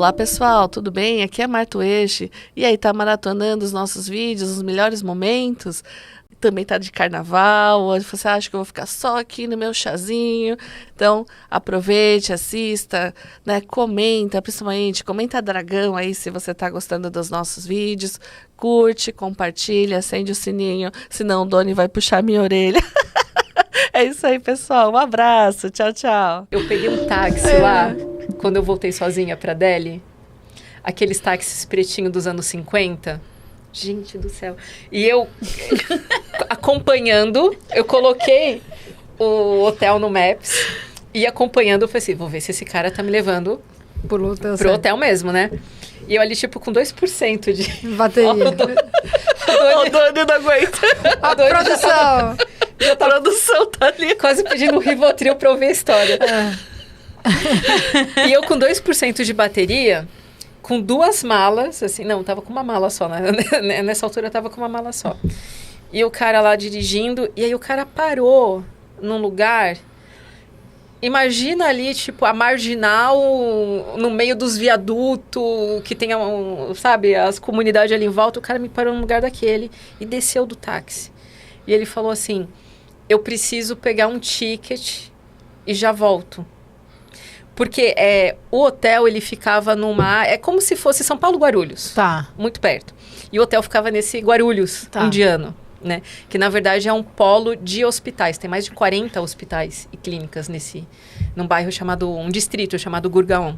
Olá pessoal, tudo bem? Aqui é Marta Ueche. E aí, tá maratonando os nossos vídeos, os melhores momentos? Também tá de carnaval, hoje você acha que eu vou ficar só aqui no meu chazinho? Então, aproveite, assista, né? Comenta, principalmente, comenta dragão aí se você tá gostando dos nossos vídeos. Curte, compartilha, acende o sininho, senão o Doni vai puxar minha orelha. É isso aí, pessoal. Um abraço. Tchau, tchau. Eu peguei um táxi lá, quando eu voltei sozinha pra Delhi. Aqueles táxis pretinhos dos anos 50. Gente do céu. E eu, acompanhando, eu coloquei o hotel no Maps. E acompanhando, eu falei assim, vou ver se esse cara tá me levando pro hotel mesmo, né? E eu ali, tipo, com 2% de... Bateria. O Doni não aguenta. A produção. A produção tá ali. Quase pedindo um Rivotril pra ouvir a história. E eu com 2% de bateria, com 2 malas, assim, não, tava com uma mala só, né? Nessa altura eu tava com uma mala só. E o cara lá dirigindo, e aí o cara parou num lugar, imagina ali, tipo, a marginal no meio dos viadutos, que tem, sabe, as comunidades ali em volta, o cara me parou num lugar daquele e desceu do táxi. E ele falou assim, eu preciso pegar um ticket e já volto. Porque o hotel, ele ficava numa... É como se fosse São Paulo, Guarulhos. Tá. Muito perto. E o hotel ficava nesse Guarulhos indiano, né? Que, na verdade, é um polo de hospitais. Tem mais de 40 hospitais e clínicas num bairro chamado... Um distrito chamado Gurgaon.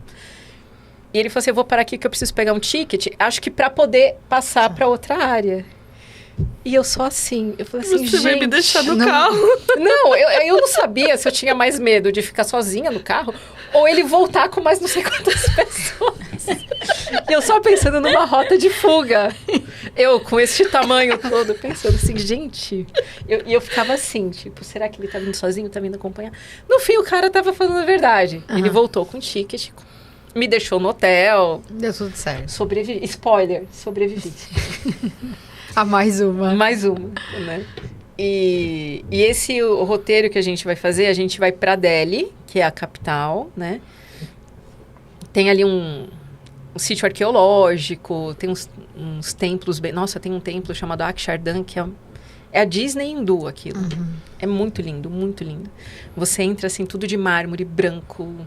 E ele falou assim, eu vou parar aqui que eu preciso pegar um ticket. Acho que para poder passar para outra área. E eu só assim, eu falei assim, Você vai me deixar no carro? Não, eu não sabia se eu tinha mais medo de ficar sozinha no carro ou ele voltar com mais não sei quantas pessoas. E eu só pensando numa rota de fuga. Eu, com este tamanho todo, pensando assim, gente... E eu ficava assim, tipo, será que ele tá vindo sozinho, tá vindo acompanhar? No fim, o cara tava falando a verdade. Ele voltou com o ticket, me deixou no hotel. Deu tudo certo. Sobrevivi. Spoiler, sobrevivi. Mais uma, né? E esse o roteiro que a gente vai fazer, a gente vai para Delhi, que é a capital, né? Tem ali um sítio arqueológico, tem uns templos... Nossa, tem um templo chamado Akshardham, que é a Disney hindu, aquilo. É muito lindo, muito lindo. Você entra, assim, tudo de mármore branco,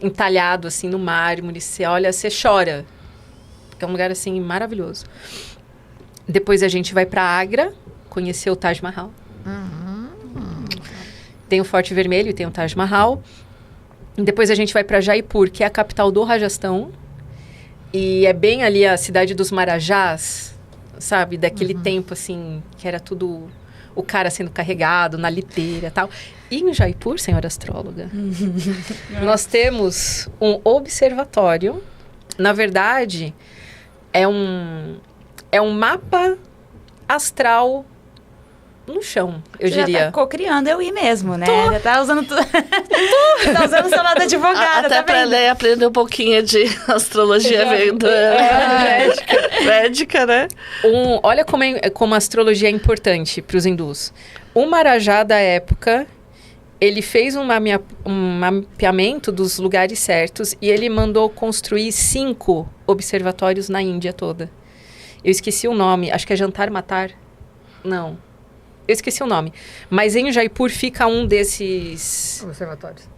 entalhado, assim, no mármore. Você olha, você chora. Porque é um lugar, assim, maravilhoso. Depois a gente vai para Agra, conhecer o Taj Mahal. Tem o Forte Vermelho e tem o Taj Mahal. E depois a gente vai para Jaipur, que é a capital do Rajastão. E é bem ali a cidade dos Marajás, sabe? Daquele tempo, assim, que era tudo... O cara sendo carregado na liteira e tal. E em Jaipur, senhora astróloga, nós temos um observatório. Na verdade, é um mapa astral no chão, eu diria. Já tá co-criando eu ir mesmo, né? Já tá usando tudo. Tá usando o seu lado advogada, até tá pra ler, aprender um pouquinho de astrologia vendo médica, né? Olha como a astrologia é importante para os hindus. O Marajá da época, ele fez um mapeamento dos lugares certos e ele mandou construir 5 observatórios na Índia toda. Eu esqueci o nome, acho que é Jantar Matar. Não, eu esqueci o nome. Mas em Jaipur fica um desses...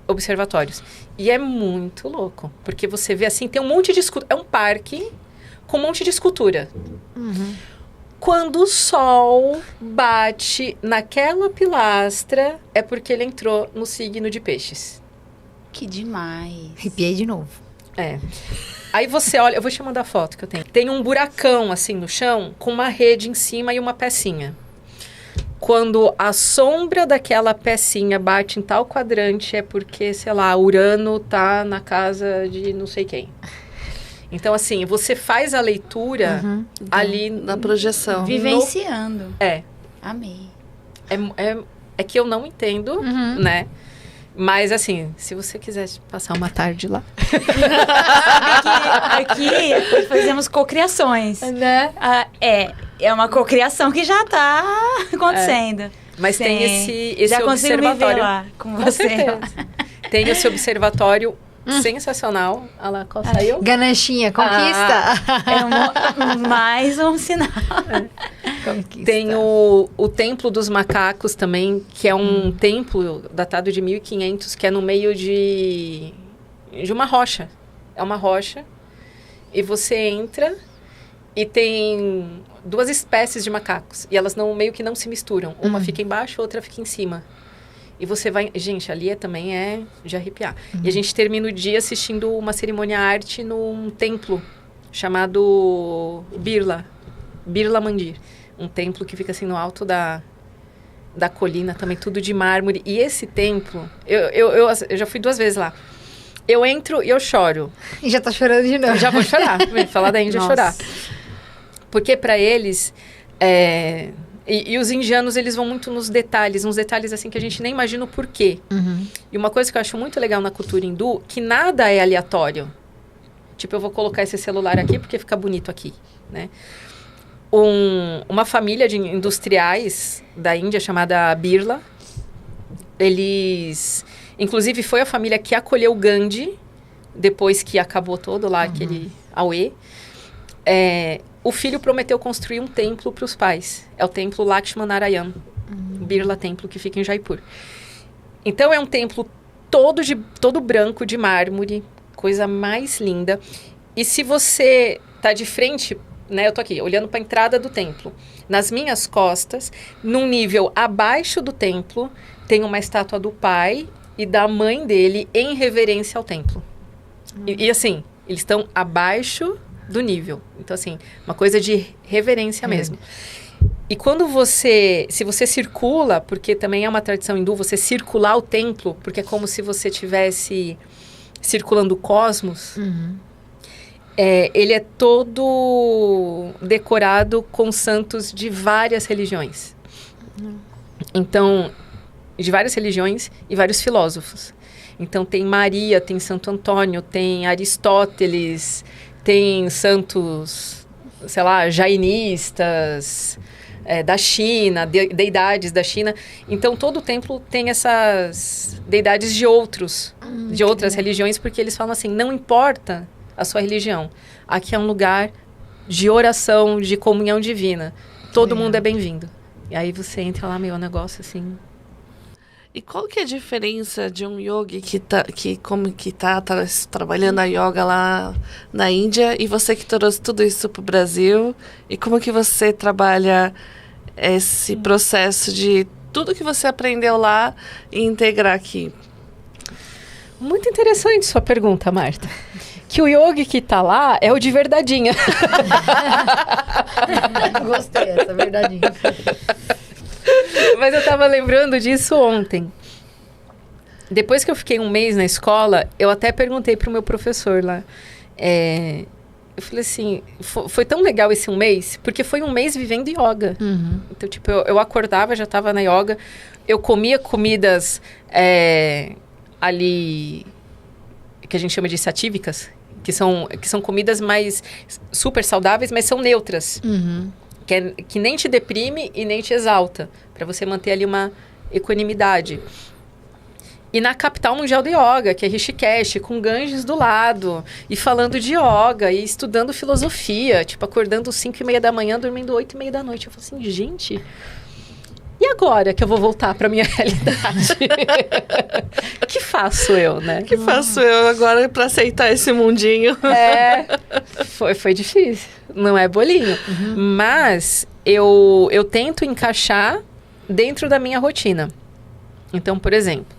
Observatórios. E é muito louco, porque você vê assim, tem um monte de escultura. É um parque com um monte de escultura. Quando o sol bate naquela pilastra, é porque ele entrou no signo de Peixes. Que demais. Arrepiei de novo. Aí você olha, eu vou te mandar a foto que eu tenho. Tem um buracão assim no chão, com uma rede em cima e uma pecinha. Quando a sombra daquela pecinha bate em tal quadrante, é porque, sei lá, Urano tá na casa de não sei quem. Então, assim, você faz a leitura ali na projeção. Vivenciando. É. Amei. É que eu não entendo, né? Mas, assim, se você quiser passar uma tarde lá... Aqui fazemos cocriações. Né? É uma cocriação que já tá acontecendo. Mas tem esse já observatório. Consigo me ver lá com você. Certeza. Tem esse observatório sensacional. Olha lá, qual saiu? Ganeshinha, conquista. Mais um sinal. Conquista. Tem o Templo dos Macacos também, que é um templo datado de 1500, que é no meio de uma rocha. É uma rocha. E você entra e tem 2 espécies de macacos. E elas meio que não se misturam. Uma fica embaixo, outra fica em cima. E você vai... Gente, ali também é de arrepiar. E a gente termina o dia assistindo uma cerimônia arte num templo chamado Birla Mandir. Um templo que fica assim no alto da colina, também tudo de mármore. E esse templo... Eu já fui 2 vezes lá. Eu entro e eu choro. E já tá chorando de novo. Já vou chorar. Vem falar da Índia chorar. Porque para eles... E os indianos, eles vão muito nos detalhes. Uns detalhes assim que a gente nem imagina o porquê. E uma coisa que eu acho muito legal na cultura hindu, que nada é aleatório. Tipo, eu vou colocar esse celular aqui porque fica bonito aqui, né? Uma família de industriais da Índia chamada Birla. Eles... Inclusive, foi a família que acolheu Gandhi, depois que acabou todo lá aquele auê. O filho prometeu construir um templo para os pais. É o templo Lakshmanarayan, Birla Templo, que fica em Jaipur. Então, é um templo todo branco, de mármore, coisa mais linda. E se você tá de frente, né, eu tô aqui, olhando para a entrada do templo. Nas minhas costas, num nível abaixo do templo, tem uma estátua do pai e da mãe dele em reverência ao templo. E assim, eles estão abaixo do nível. Então, assim, uma coisa de reverência mesmo. E quando se você circula, porque também é uma tradição hindu, você circular o templo, porque é como se você estivesse circulando o cosmos, ele é todo decorado com santos de várias religiões. Então, de várias religiões e vários filósofos. Então, tem Maria, tem Santo Antônio, tem Aristóteles, tem santos, sei lá, jainistas, da China, deidades da China. Então, todo o templo tem essas deidades de outras religiões, porque eles falam assim, não importa a sua religião, aqui é um lugar de oração, de comunhão divina. Todo mundo é bem-vindo. E aí você entra lá, meu negócio assim... E qual que é a diferença de um yogi que tá trabalhando a yoga lá na Índia e você que trouxe tudo isso para o Brasil? E como que você trabalha esse processo de tudo que você aprendeu lá e integrar aqui? Muito interessante sua pergunta, Marta. Que o yogi que tá lá é o de verdadeinha. Gostei dessa, verdadeinha. Mas eu tava lembrando disso ontem. Depois que eu fiquei 1 mês na escola, eu até perguntei pro meu professor lá. Eu falei assim, foi tão legal esse 1 mês, porque foi 1 mês vivendo yoga. Então, tipo, eu acordava, já tava na yoga. Eu comia comidas ali, que a gente chama de satívicas, que são comidas mais super saudáveis, mas são neutras. Que nem te deprime e nem te exalta, para você manter ali uma equanimidade. E na capital mundial do yoga, que é Rishikesh, com Ganges do lado, e falando de yoga, e estudando filosofia, tipo, acordando 5:30 da manhã, dormindo 8:30 da noite. Eu falo assim, gente, e agora que eu vou voltar para minha realidade? O que faço eu, né? O que faço eu agora para aceitar esse mundinho? Foi difícil. Não é bolinho. Mas eu tento encaixar dentro da minha rotina. Então, por exemplo,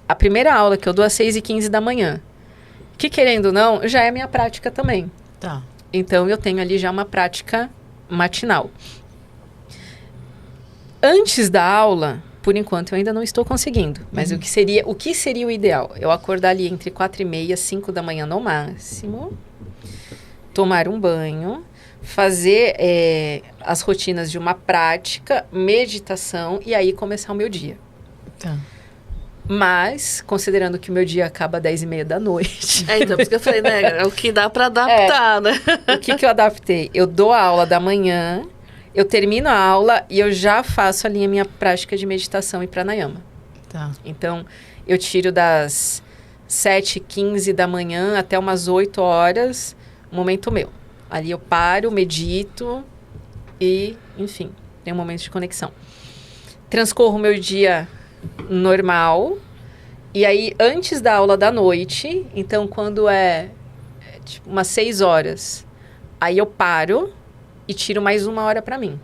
a primeira aula que eu dou às 6:15 da manhã, que querendo ou não, já é minha prática também. Tá. Então, eu tenho ali já uma prática matinal. Antes da aula, por enquanto, eu ainda não estou conseguindo. Mas o que seria o ideal? Eu acordar ali entre 4:30, 5 da manhã no máximo, tomar um banho, fazer as rotinas de uma prática, meditação, e aí começar o meu dia. Tá. Mas, considerando que o meu dia acaba às 10:30 da noite... Então, por isso que eu falei, né? É o que dá para adaptar, né? O que eu adaptei? Eu dou a aula da manhã, eu termino a aula e eu já faço ali a minha prática de meditação e pranayama. Tá. Então, eu tiro das 7h15 da manhã até umas 8 horas, momento meu. Ali eu paro, medito e, enfim, tem um momento de conexão. Transcorro o meu dia normal. E aí, antes da aula da noite, então quando tipo umas 6 horas, aí eu paro e tiro mais 1 hora para mim.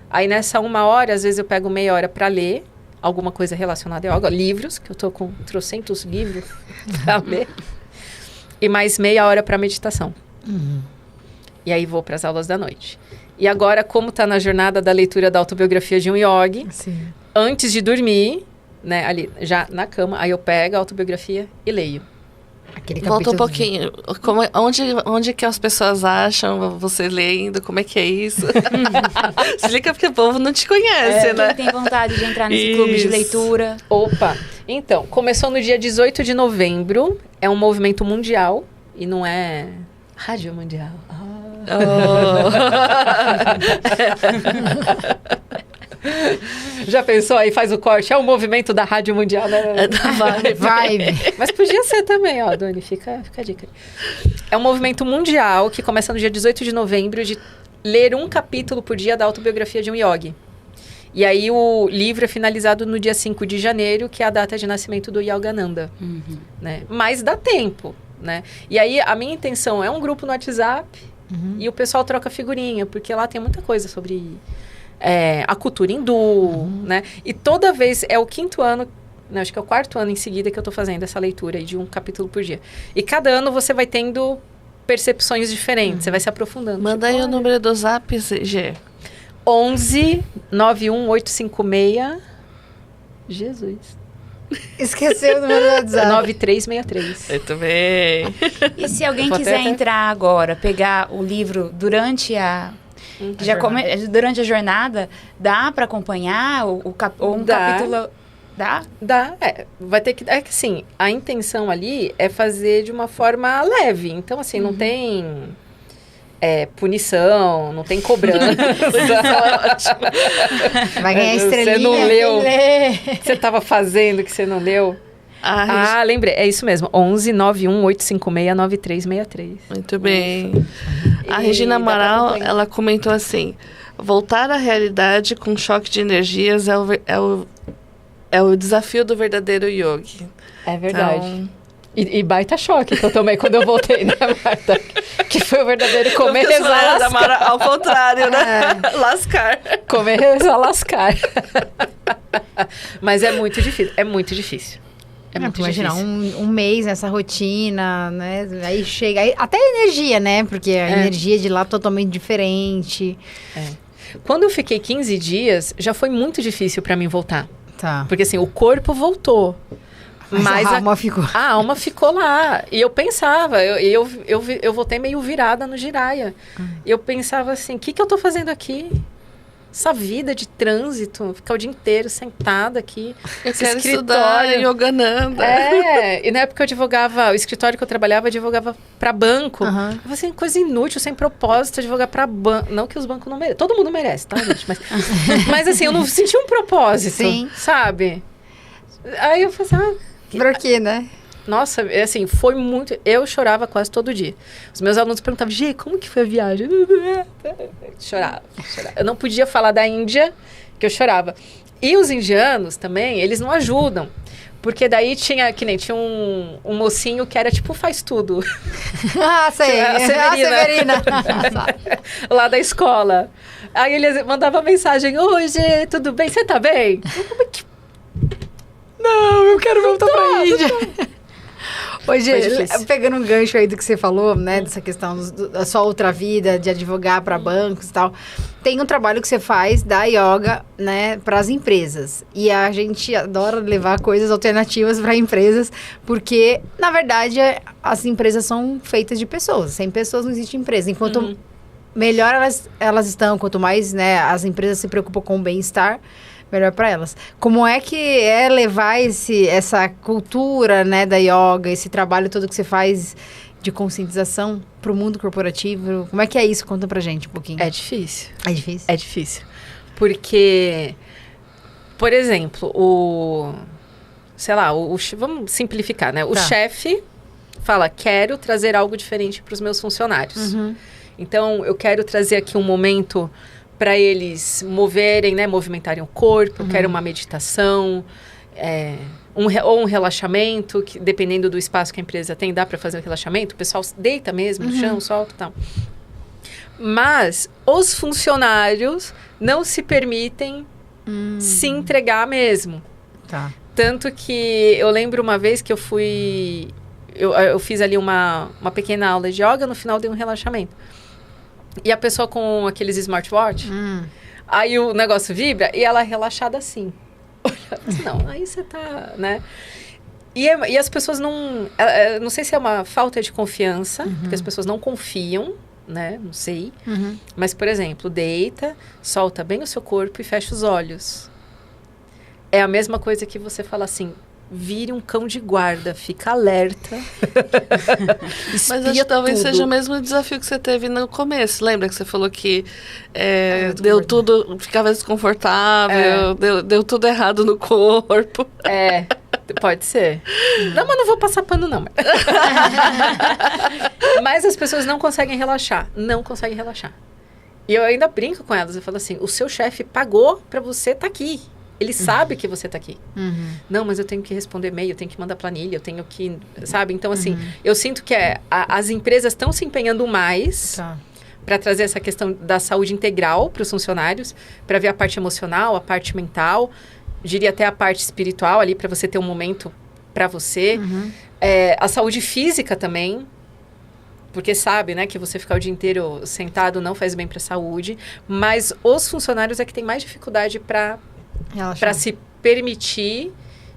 Aí nessa 1 hora, às vezes eu pego meia hora para ler alguma coisa relacionada a yoga, livros, que eu tô com trocentos livros para ler, e mais meia hora para meditação. E aí vou para as aulas da noite. E agora, como tá na jornada da leitura da autobiografia de um yogi, Sim. antes de dormir, né, ali, já na cama, aí eu pego a autobiografia e leio. Aquele Volta um capítulozinho. pouquinho. Onde que as pessoas acham você lendo? Como é que é isso? Explica porque o povo não te conhece, né? Quem tem vontade de entrar nesse clube de Isso. leitura. Opa! Então, começou no dia 18 de novembro, é um movimento mundial, e não é rádio mundial. Já pensou? Aí faz o corte, é o movimento da rádio mundial, né? É da vibe. Vibe. Mas podia ser também, ó, Doni, fica a dica. É um movimento mundial que começa no dia 18 de novembro de ler um capítulo por dia da autobiografia de um yogi. E aí o livro é finalizado no dia 5 de janeiro, que é a data de nascimento do Yogananda, né? Mas dá tempo, né? E aí a minha intenção é um grupo no WhatsApp e o pessoal troca figurinha, porque lá tem muita coisa sobre a cultura hindu, né? E toda vez, é o 5º ano, né, acho que é o 4º ano em seguida que eu tô fazendo essa leitura aí de um capítulo por dia. E cada ano você vai tendo percepções diferentes, você vai se aprofundando. Manda aí o número do zap, G. 11 91856 Jesus. Esqueceu o número do WhatsApp. 9363. Muito bem. E se alguém Vou quiser até- entrar agora, pegar o livro durante durante a jornada, dá para acompanhar ou um Dá. capítulo? Dá? Dá, vai ter que... É que assim, a intenção ali é fazer de uma forma leve. Então, assim, não tem punição, não tem cobrança. Vai ganhar Você estrelinha. não leu. quem lê. Você estava fazendo que você não leu? Ah, Lembrei. É isso mesmo. 11 91856 9363. muito bem. A E Regina dá pra Amaral, acompanhar. ela comentou assim: voltar à realidade com choque de energias é o desafio do verdadeiro yogi. É verdade. Então, E baita choque que eu tomei quando eu voltei, né, Marta? Que foi o verdadeiro comer, eu fiz rezar, da lascar. Amara ao contrário, né? Lascar. Comer, rezar, lascar. Mas é muito difícil. É muito difícil. É muito Imagina, difícil. um mês nessa rotina, né? Aí chega... até a energia, né? Porque a energia de lá é totalmente diferente. Quando eu fiquei 15 dias, já foi muito difícil pra mim voltar. Tá. Porque assim, o corpo voltou. Mas a alma ficou... a alma ficou lá. E eu pensava, eu voltei meio virada no Jiraya. Eu pensava assim, o que eu tô fazendo aqui? Essa vida de trânsito, ficar o dia inteiro sentada aqui. Eu esse quero estudar Yogananda. E na época eu advogava, o escritório que eu trabalhava, eu advogava pra banco. Aham. Eu falei assim, coisa inútil, sem propósito, advogar pra banco. Não que os bancos não merecem, todo mundo merece, tá, gente? Mas assim, eu não senti um propósito, Sim. sabe? Aí eu falei assim, Por quê, né? nossa, assim, foi muito... Eu chorava quase todo dia. Os meus alunos perguntavam, Gi, como que foi a viagem? Chorava. Eu não podia falar da Índia, que eu chorava. E os indianos também, eles não ajudam. Porque daí tinha um mocinho que era tipo faz tudo. Ah, sei. A Severina. Lá da escola. Aí eles mandavam mensagem, oi, Gi, tudo bem? Você tá bem? Não, eu quero voltar pra Índia. Hoje, Foi difícil. pegando um gancho aí do que você falou, né, dessa questão da sua outra vida, de advogar para bancos e tal, tem um trabalho que você faz da yoga, né, para as empresas. E a gente adora levar coisas alternativas para empresas, porque, na verdade, as empresas são feitas de pessoas. Sem pessoas não existe empresa. Enquanto melhor elas estão, quanto mais, né, as empresas se preocupam com o bem-estar, melhor para elas. Como é que é levar essa cultura, né, da yoga, esse trabalho todo que você faz de conscientização para o mundo corporativo? Como é que é isso? Conta pra gente um pouquinho. É difícil. É difícil? É difícil. Porque, por exemplo, sei lá, vamos simplificar, né? O Tá. chefe fala, quero trazer algo diferente para os meus funcionários. Então, eu quero trazer aqui um momento para eles moverem, né? Movimentarem o corpo, eu quero uma meditação, ou um relaxamento, que dependendo do espaço que a empresa tem, dá para fazer um relaxamento, o pessoal deita mesmo no chão, solta e tal. Mas os funcionários não se permitem se entregar mesmo. Tá. Tanto que eu lembro uma vez que eu fui... Eu fiz ali uma pequena aula de yoga, no final dei um relaxamento. E a pessoa com aqueles smartwatch, aí o negócio vibra e ela relaxada assim. Não, aí você tá, né? E as pessoas não... não sei se é uma falta de confiança, porque as pessoas não confiam, né? Não sei. Mas, por exemplo, deita, solta bem o seu corpo e fecha os olhos. É a mesma coisa que você fala assim... Vire um cão de guarda, fica alerta. Mas acho que talvez seja o mesmo desafio que você teve no começo. Lembra que você falou que deu tudo, ficava desconfortável, deu tudo errado no corpo. Pode ser. Não, mas não vou passar pano, não. Mas as pessoas não conseguem relaxar. Não conseguem relaxar. E eu ainda brinco com elas. Eu falo assim, o seu chefe pagou pra você estar aqui. Ele sabe que você está aqui. Não, mas eu tenho que responder e-mail, eu tenho que mandar planilha, eu tenho que... Sabe? Então, assim, eu sinto que as empresas estão se empenhando mais para trazer essa questão da saúde integral para os funcionários, para ver a parte emocional, a parte mental, diria até a parte espiritual ali, para você ter um momento para você. A saúde física também, porque sabe, né, que você ficar o dia inteiro sentado não faz bem para a saúde, mas os funcionários é que têm mais dificuldade para se permitir,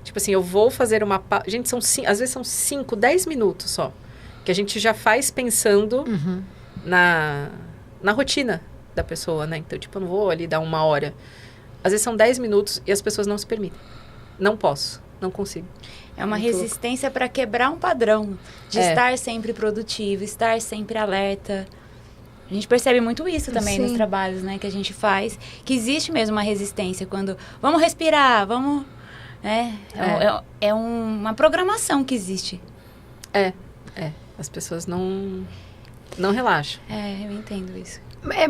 tipo assim, eu vou fazer uma... Gente, às vezes são 5, 10 minutos só, que a gente já faz pensando na rotina da pessoa, né? Então, tipo, eu não vou ali dar 1 hora. Às vezes são 10 minutos e as pessoas não se permitem. Não posso, não consigo. É uma resistência para quebrar um padrão de estar sempre produtivo, estar sempre alerta. A gente percebe muito isso também nos trabalhos, né, que a gente faz, que existe mesmo uma resistência quando vamos respirar, vamos... É uma programação que existe. As pessoas não relaxam. Eu entendo isso.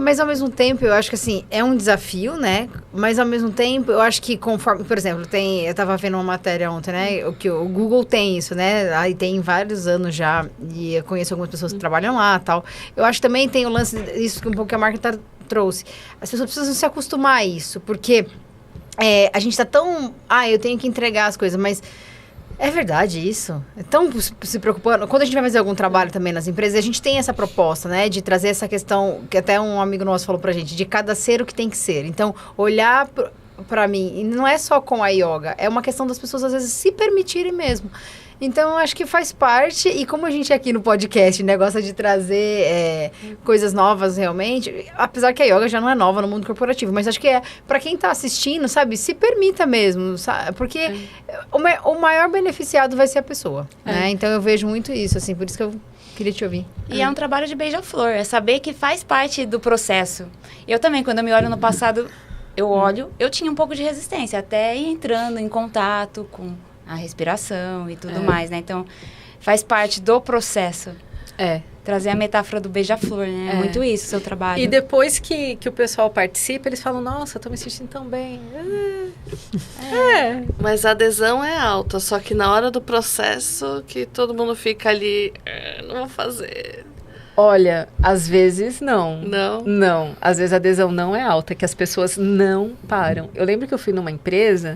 Mas ao mesmo tempo, eu acho que assim, é um desafio, né? Mas ao mesmo tempo, eu acho que conforme, por exemplo, eu tava vendo uma matéria ontem, né? Que o Google tem isso, né? Aí tem vários anos já, e eu conheço algumas pessoas que trabalham lá e tal. Eu acho que também tem o lance, isso que um pouco que a Marta trouxe. As pessoas precisam se acostumar a isso, porque a gente tá tão... eu tenho que entregar as coisas, mas... É verdade isso. É tão se preocupando. Quando a gente vai fazer algum trabalho também nas empresas, a gente tem essa proposta, né? De trazer essa questão, que até um amigo nosso falou pra gente, de cada ser o que tem que ser. Então, olhar pra mim, e não é só com a yoga, é uma questão das pessoas, às vezes, se permitirem mesmo. Então, acho que faz parte, e como a gente aqui no podcast, né, gosta de trazer coisas novas realmente, apesar que a yoga já não é nova no mundo corporativo, mas acho que para quem tá assistindo, sabe, se permita mesmo, sabe, porque o maior beneficiado vai ser a pessoa, né? Então, eu vejo muito isso, assim, por isso que eu queria te ouvir. E é um trabalho de beija-flor, é saber que faz parte do processo. Eu também, quando eu me olho no passado, eu tinha um pouco de resistência, até ir entrando em contato com a respiração e tudo mais, né? Então, faz parte do processo. Trazer a metáfora do beija-flor, né? É muito isso, o seu trabalho. E depois que o pessoal participa, eles falam, nossa, eu tô me sentindo tão bem. Mas a adesão é alta, só que na hora do processo que todo mundo fica ali, não vou fazer. Olha, às vezes não. Não? Não. Às vezes a adesão não é alta, que as pessoas não param. Eu lembro que eu fui numa empresa...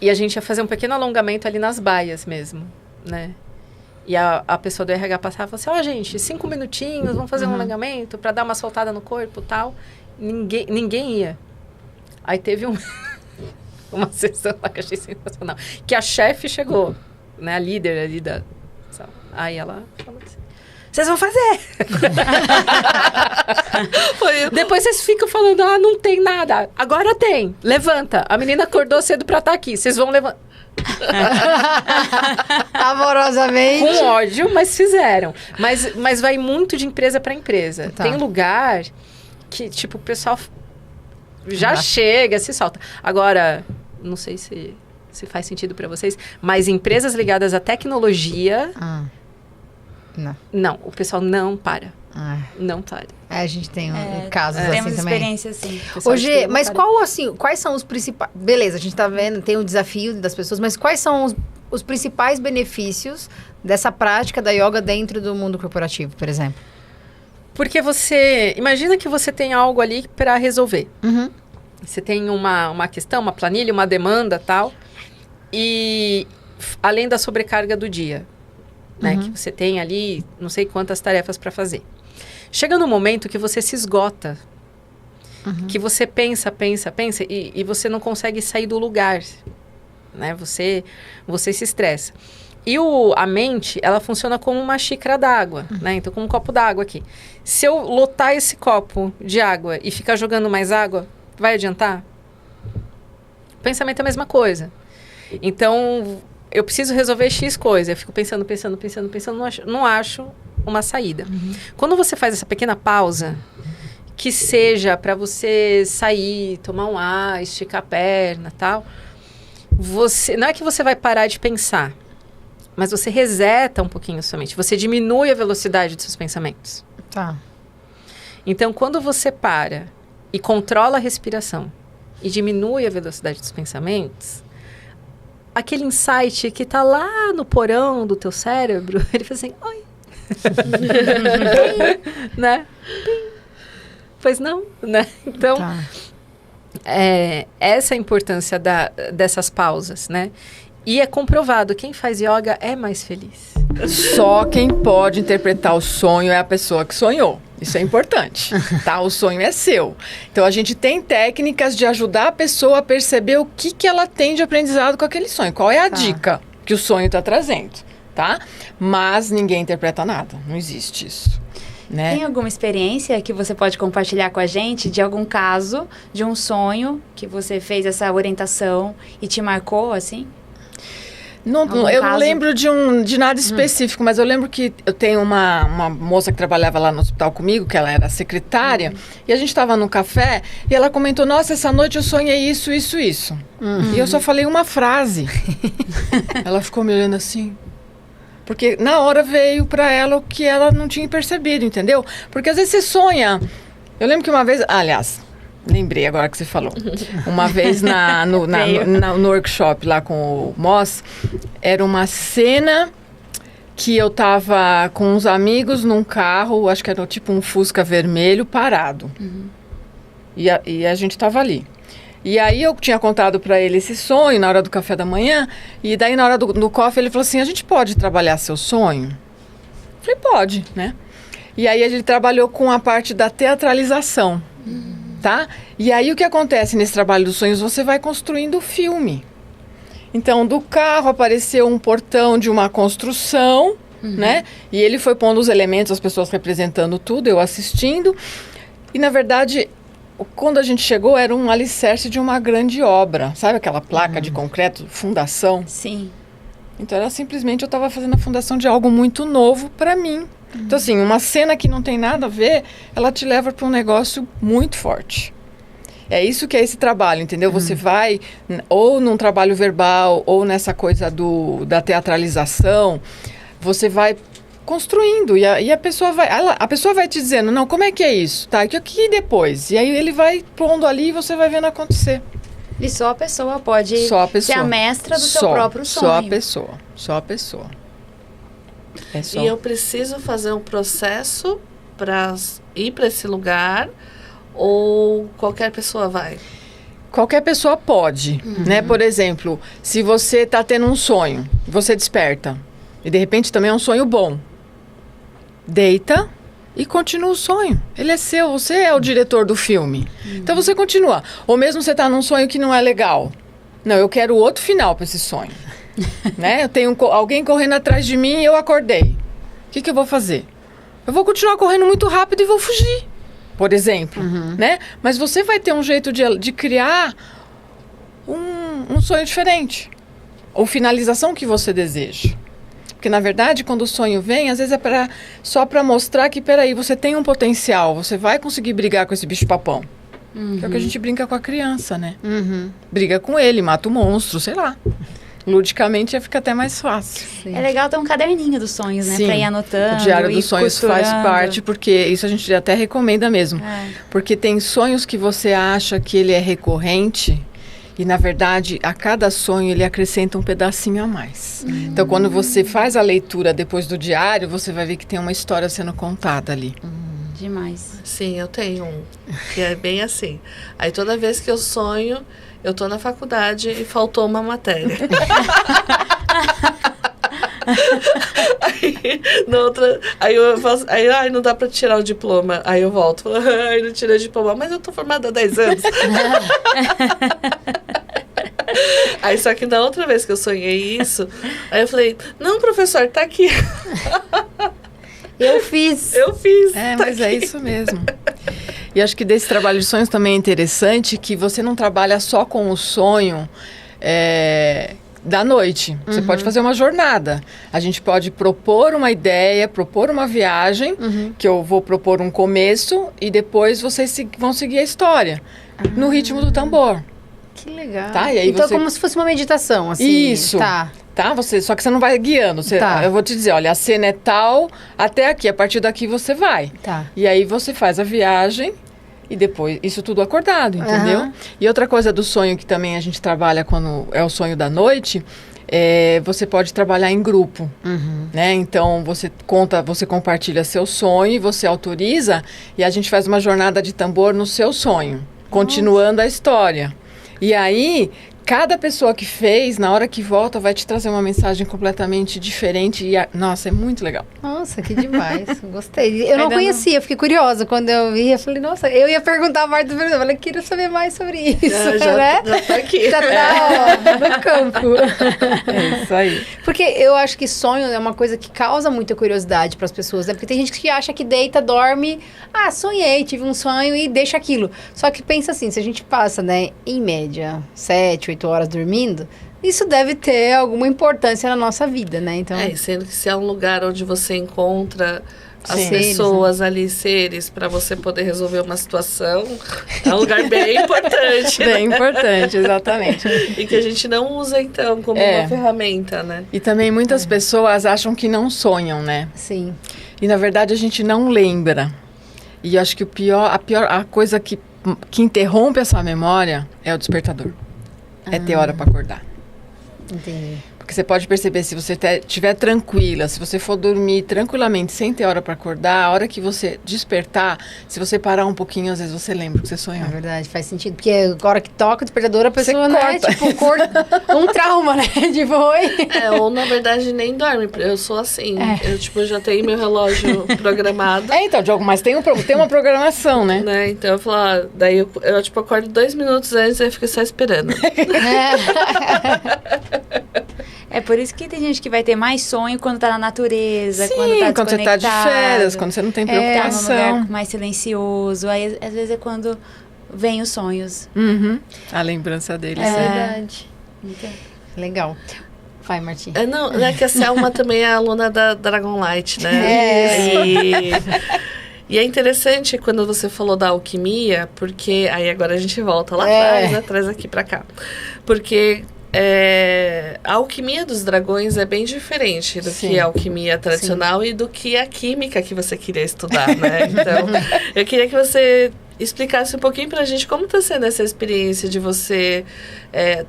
E a gente ia fazer um pequeno alongamento ali nas baias mesmo, né? E a pessoa do RH passava e falava assim, gente, 5 minutinhos, vamos fazer um alongamento para dar uma soltada no corpo e tal. Ninguém ia. Aí teve uma sessão lá que eu achei sensacional. Que a chefe chegou, né? A líder ali da... Aí ela falou assim, vocês vão fazer! Depois vocês ficam falando, não tem nada. Agora tem. Levanta. A menina acordou cedo pra estar aqui. Vocês vão levantar. Amorosamente. Com ódio, mas fizeram. Mas vai muito de empresa pra empresa. Tá. Tem lugar que, tipo, o pessoal já chega, se solta. Agora, não sei se se faz sentido para vocês. Mas empresas ligadas à tecnologia... Não, o pessoal não para. Não para. A gente tem casos assim temos também. Experiência assim. Hoje, mas quais são os principais... Beleza, a gente tá vendo, tem o desafio das pessoas, mas quais são os principais benefícios dessa prática da yoga dentro do mundo corporativo, por exemplo? Porque imagina que você tem algo ali para resolver. Você tem uma questão, uma planilha, uma demanda, tal. E além da sobrecarga do dia, né? Que você tem ali não sei quantas tarefas para fazer. Chega num momento que você se esgota. Que você pensa e você não consegue sair do lugar, né? Você se estressa. E a mente, ela funciona como uma xícara d'água, né? Então, como um copo d'água aqui. Se eu lotar esse copo de água e ficar jogando mais água, vai adiantar? O pensamento é a mesma coisa. Então, eu preciso resolver X coisa. Eu fico pensando, não acho uma saída. Quando você faz essa pequena pausa, que seja para você sair, tomar um ar, esticar a perna, tal, não é que você vai parar de pensar, mas você reseta um pouquinho a sua mente. Você diminui a velocidade dos seus pensamentos. Tá. Então, quando você para e controla a respiração e diminui a velocidade dos pensamentos, aquele insight que está lá no porão do teu cérebro, ele faz assim, oi. Né? Pois não, né? Então, essa é a importância dessas pausas, né? E é comprovado, quem faz yoga é mais feliz. Só quem pode interpretar o sonho é a pessoa que sonhou. Isso é importante, tá? O sonho é seu. Então, a gente tem técnicas de ajudar a pessoa a perceber o que ela tem de aprendizado com aquele sonho. Qual é a dica que o sonho está trazendo, tá? Mas ninguém interpreta nada. Não existe isso, né? Tem alguma experiência que você pode compartilhar com a gente de algum caso, de um sonho que você fez essa orientação e te marcou, assim? Eu não lembro de nada específico, mas eu lembro que eu tenho uma moça que trabalhava lá no hospital comigo, que ela era secretária, e a gente estava num café, e ela comentou, nossa, essa noite eu sonhei isso. E eu só falei uma frase. Ela ficou me olhando assim, porque na hora veio para ela o que ela não tinha percebido, entendeu? Porque às vezes você sonha. Eu lembro que uma vez, aliás... Lembrei agora que você falou. Uma vez no workshop lá com o Moss, era uma cena que eu tava com uns amigos num carro, acho que era tipo um Fusca vermelho, parado. E a gente tava ali. E aí eu tinha contado para ele esse sonho na hora do café da manhã, e daí na hora do coffee ele falou assim, a gente pode trabalhar seu sonho? Eu falei, pode, né? E aí ele trabalhou com a parte da teatralização. Tá? E aí o que acontece nesse trabalho dos sonhos? Você vai construindo o filme. Então, do carro apareceu um portão de uma construção, né? E ele foi pondo os elementos, as pessoas representando tudo, eu assistindo. E, na verdade, quando a gente chegou, era um alicerce de uma grande obra. Sabe aquela placa de concreto, fundação? Sim. Então, era simplesmente, eu estava fazendo a fundação de algo muito novo para mim. Então, assim, uma cena que não tem nada a ver, ela te leva para um negócio muito forte. É isso que é esse trabalho, entendeu? Você vai, ou num trabalho verbal, ou nessa coisa da teatralização, você vai construindo. E a pessoa vai te dizendo, não, como é que é isso? Tá, e depois? E aí ele vai pondo ali e você vai vendo acontecer. E só a pessoa pode ser a mestra do seu próprio sonho. Só a pessoa. E eu preciso fazer um processo para ir para esse lugar ou qualquer pessoa vai? Qualquer pessoa pode, né? Por exemplo, se você está tendo um sonho, você desperta e de repente também é um sonho bom, deita e continua o sonho. Ele é seu, você é o diretor do filme. Então você continua. Ou mesmo você está num sonho que não é legal. Não, eu quero outro final para esse sonho. Né? Eu tenho alguém correndo atrás de mim e eu acordei. O que eu vou fazer? Eu vou continuar correndo muito rápido e vou fugir, por exemplo, né? Mas você vai ter um jeito de criar um sonho diferente, ou finalização que você deseja. Porque, na verdade, quando o sonho vem, às vezes é só para mostrar que, peraí, você tem um potencial, você vai conseguir brigar com esse bicho-papão. Que é o que a gente brinca com a criança, né? Uhum. Briga com ele, mata o monstro, sei lá. Ludicamente fica até mais fácil. Sim. É legal ter um caderninho dos sonhos, né? Sim, Pra ir anotando. o Diário ir dos Sonhos costurando. faz parte, porque isso a gente até recomenda mesmo. Porque tem sonhos que você acha que ele é recorrente e, na verdade, a cada sonho ele acrescenta um pedacinho a mais. Então, quando você faz a leitura depois do diário, você vai ver que tem uma história sendo contada ali. Demais. Sim, eu tenho um, que é bem assim. Aí toda vez que eu sonho, eu tô na faculdade e faltou uma matéria. aí eu faço, aí não dá pra tirar o diploma. Aí eu volto, ai, não tirei o diploma, mas eu tô formada há 10 anos. Aí só que na outra vez que eu sonhei isso, aí eu falei, não, professor, tá aqui. Eu fiz. É, tá mas aqui. é isso mesmo. E acho que desse trabalho de sonhos também é interessante que você não trabalha só com o sonho da noite. Você pode fazer uma jornada. A gente pode propor uma ideia, propor uma viagem, que eu vou propor um começo e depois vocês vão seguir a história no ritmo do tambor. Que legal. Tá, e aí então você- é como se fosse uma meditação, assim. Isso. Tá. Tá? Só que você não vai guiando. Tá. Eu vou te dizer, olha, a cena é tal até aqui. A partir daqui você vai. Tá. E aí você faz a viagem e depois, isso tudo acordado, entendeu? Aham. E outra coisa do sonho que também a gente trabalha quando é o sonho da noite, você pode trabalhar em grupo, né? Então você compartilha seu sonho, você autoriza e a gente faz uma jornada de tambor no seu sonho, continuando a história. E aí, cada pessoa que fez, na hora que volta, vai te trazer uma mensagem completamente diferente. E nossa, é muito legal. Nossa, que demais. Gostei. Eu não dando- conhecia, fiquei curiosa. Quando eu vi, eu falei, nossa, eu ia perguntar a parte do eu falei, queria saber mais sobre isso, Já né? tá aqui. Já tá, ó, no campo. É isso aí. Porque eu acho que sonho é uma coisa que causa muita curiosidade para as pessoas, né? Porque tem gente que acha que deita, dorme, sonhei, tive um sonho e deixa aquilo. Só que pensa assim, se a gente passa, né, em média, 7, 8 horas dormindo, isso deve ter alguma importância na nossa vida, né? Então, E sendo que se é um lugar onde você encontra as Sim. pessoas ali, seres, para você poder resolver uma situação, é um lugar bem importante. Bem importante, exatamente. E que a gente não usa, então, como uma ferramenta, né? E também muitas pessoas acham que não sonham, né? sim. E na verdade a gente não lembra. E eu acho que a coisa que interrompe essa memória é o despertador. É ter hora para acordar. Entendi. Porque você pode perceber, se você estiver tranquila, se você for dormir tranquilamente, sem ter hora para acordar, a hora que você despertar, se você parar um pouquinho, às vezes você lembra que você sonhou. É verdade, faz sentido. Porque a hora que toca o despertador, a pessoa, Você né, corta. tipo, um trauma, né? Tipo, oi. Ou na verdade nem dorme. Eu sou assim. Eu já tenho meu relógio programado. Então, Diogo, mas tem uma programação, né? Né? Então eu falo, daí eu acordo 2 minutos antes e fico só esperando. É por isso que tem gente que vai ter mais sonho quando tá na natureza, Sim, quando tá quando você tá de férias, desconectado, quando você não tem tá num preocupação. lugar mais silencioso. Aí, às vezes, é quando vem os sonhos. Uhum. A lembrança deles. É né? verdade. Então, Legal. Vai, Martim. Não, é que a Selma também é aluna da Dragonlight, né? E é interessante quando você falou da alquimia, porque aí agora a gente volta lá atrás, né? Traz aqui pra cá. Porque a alquimia dos dragões é bem diferente do que a alquimia tradicional e do que a química que você queria estudar, né? Então, eu queria que você explicasse um pouquinho pra gente como tá sendo essa experiência de você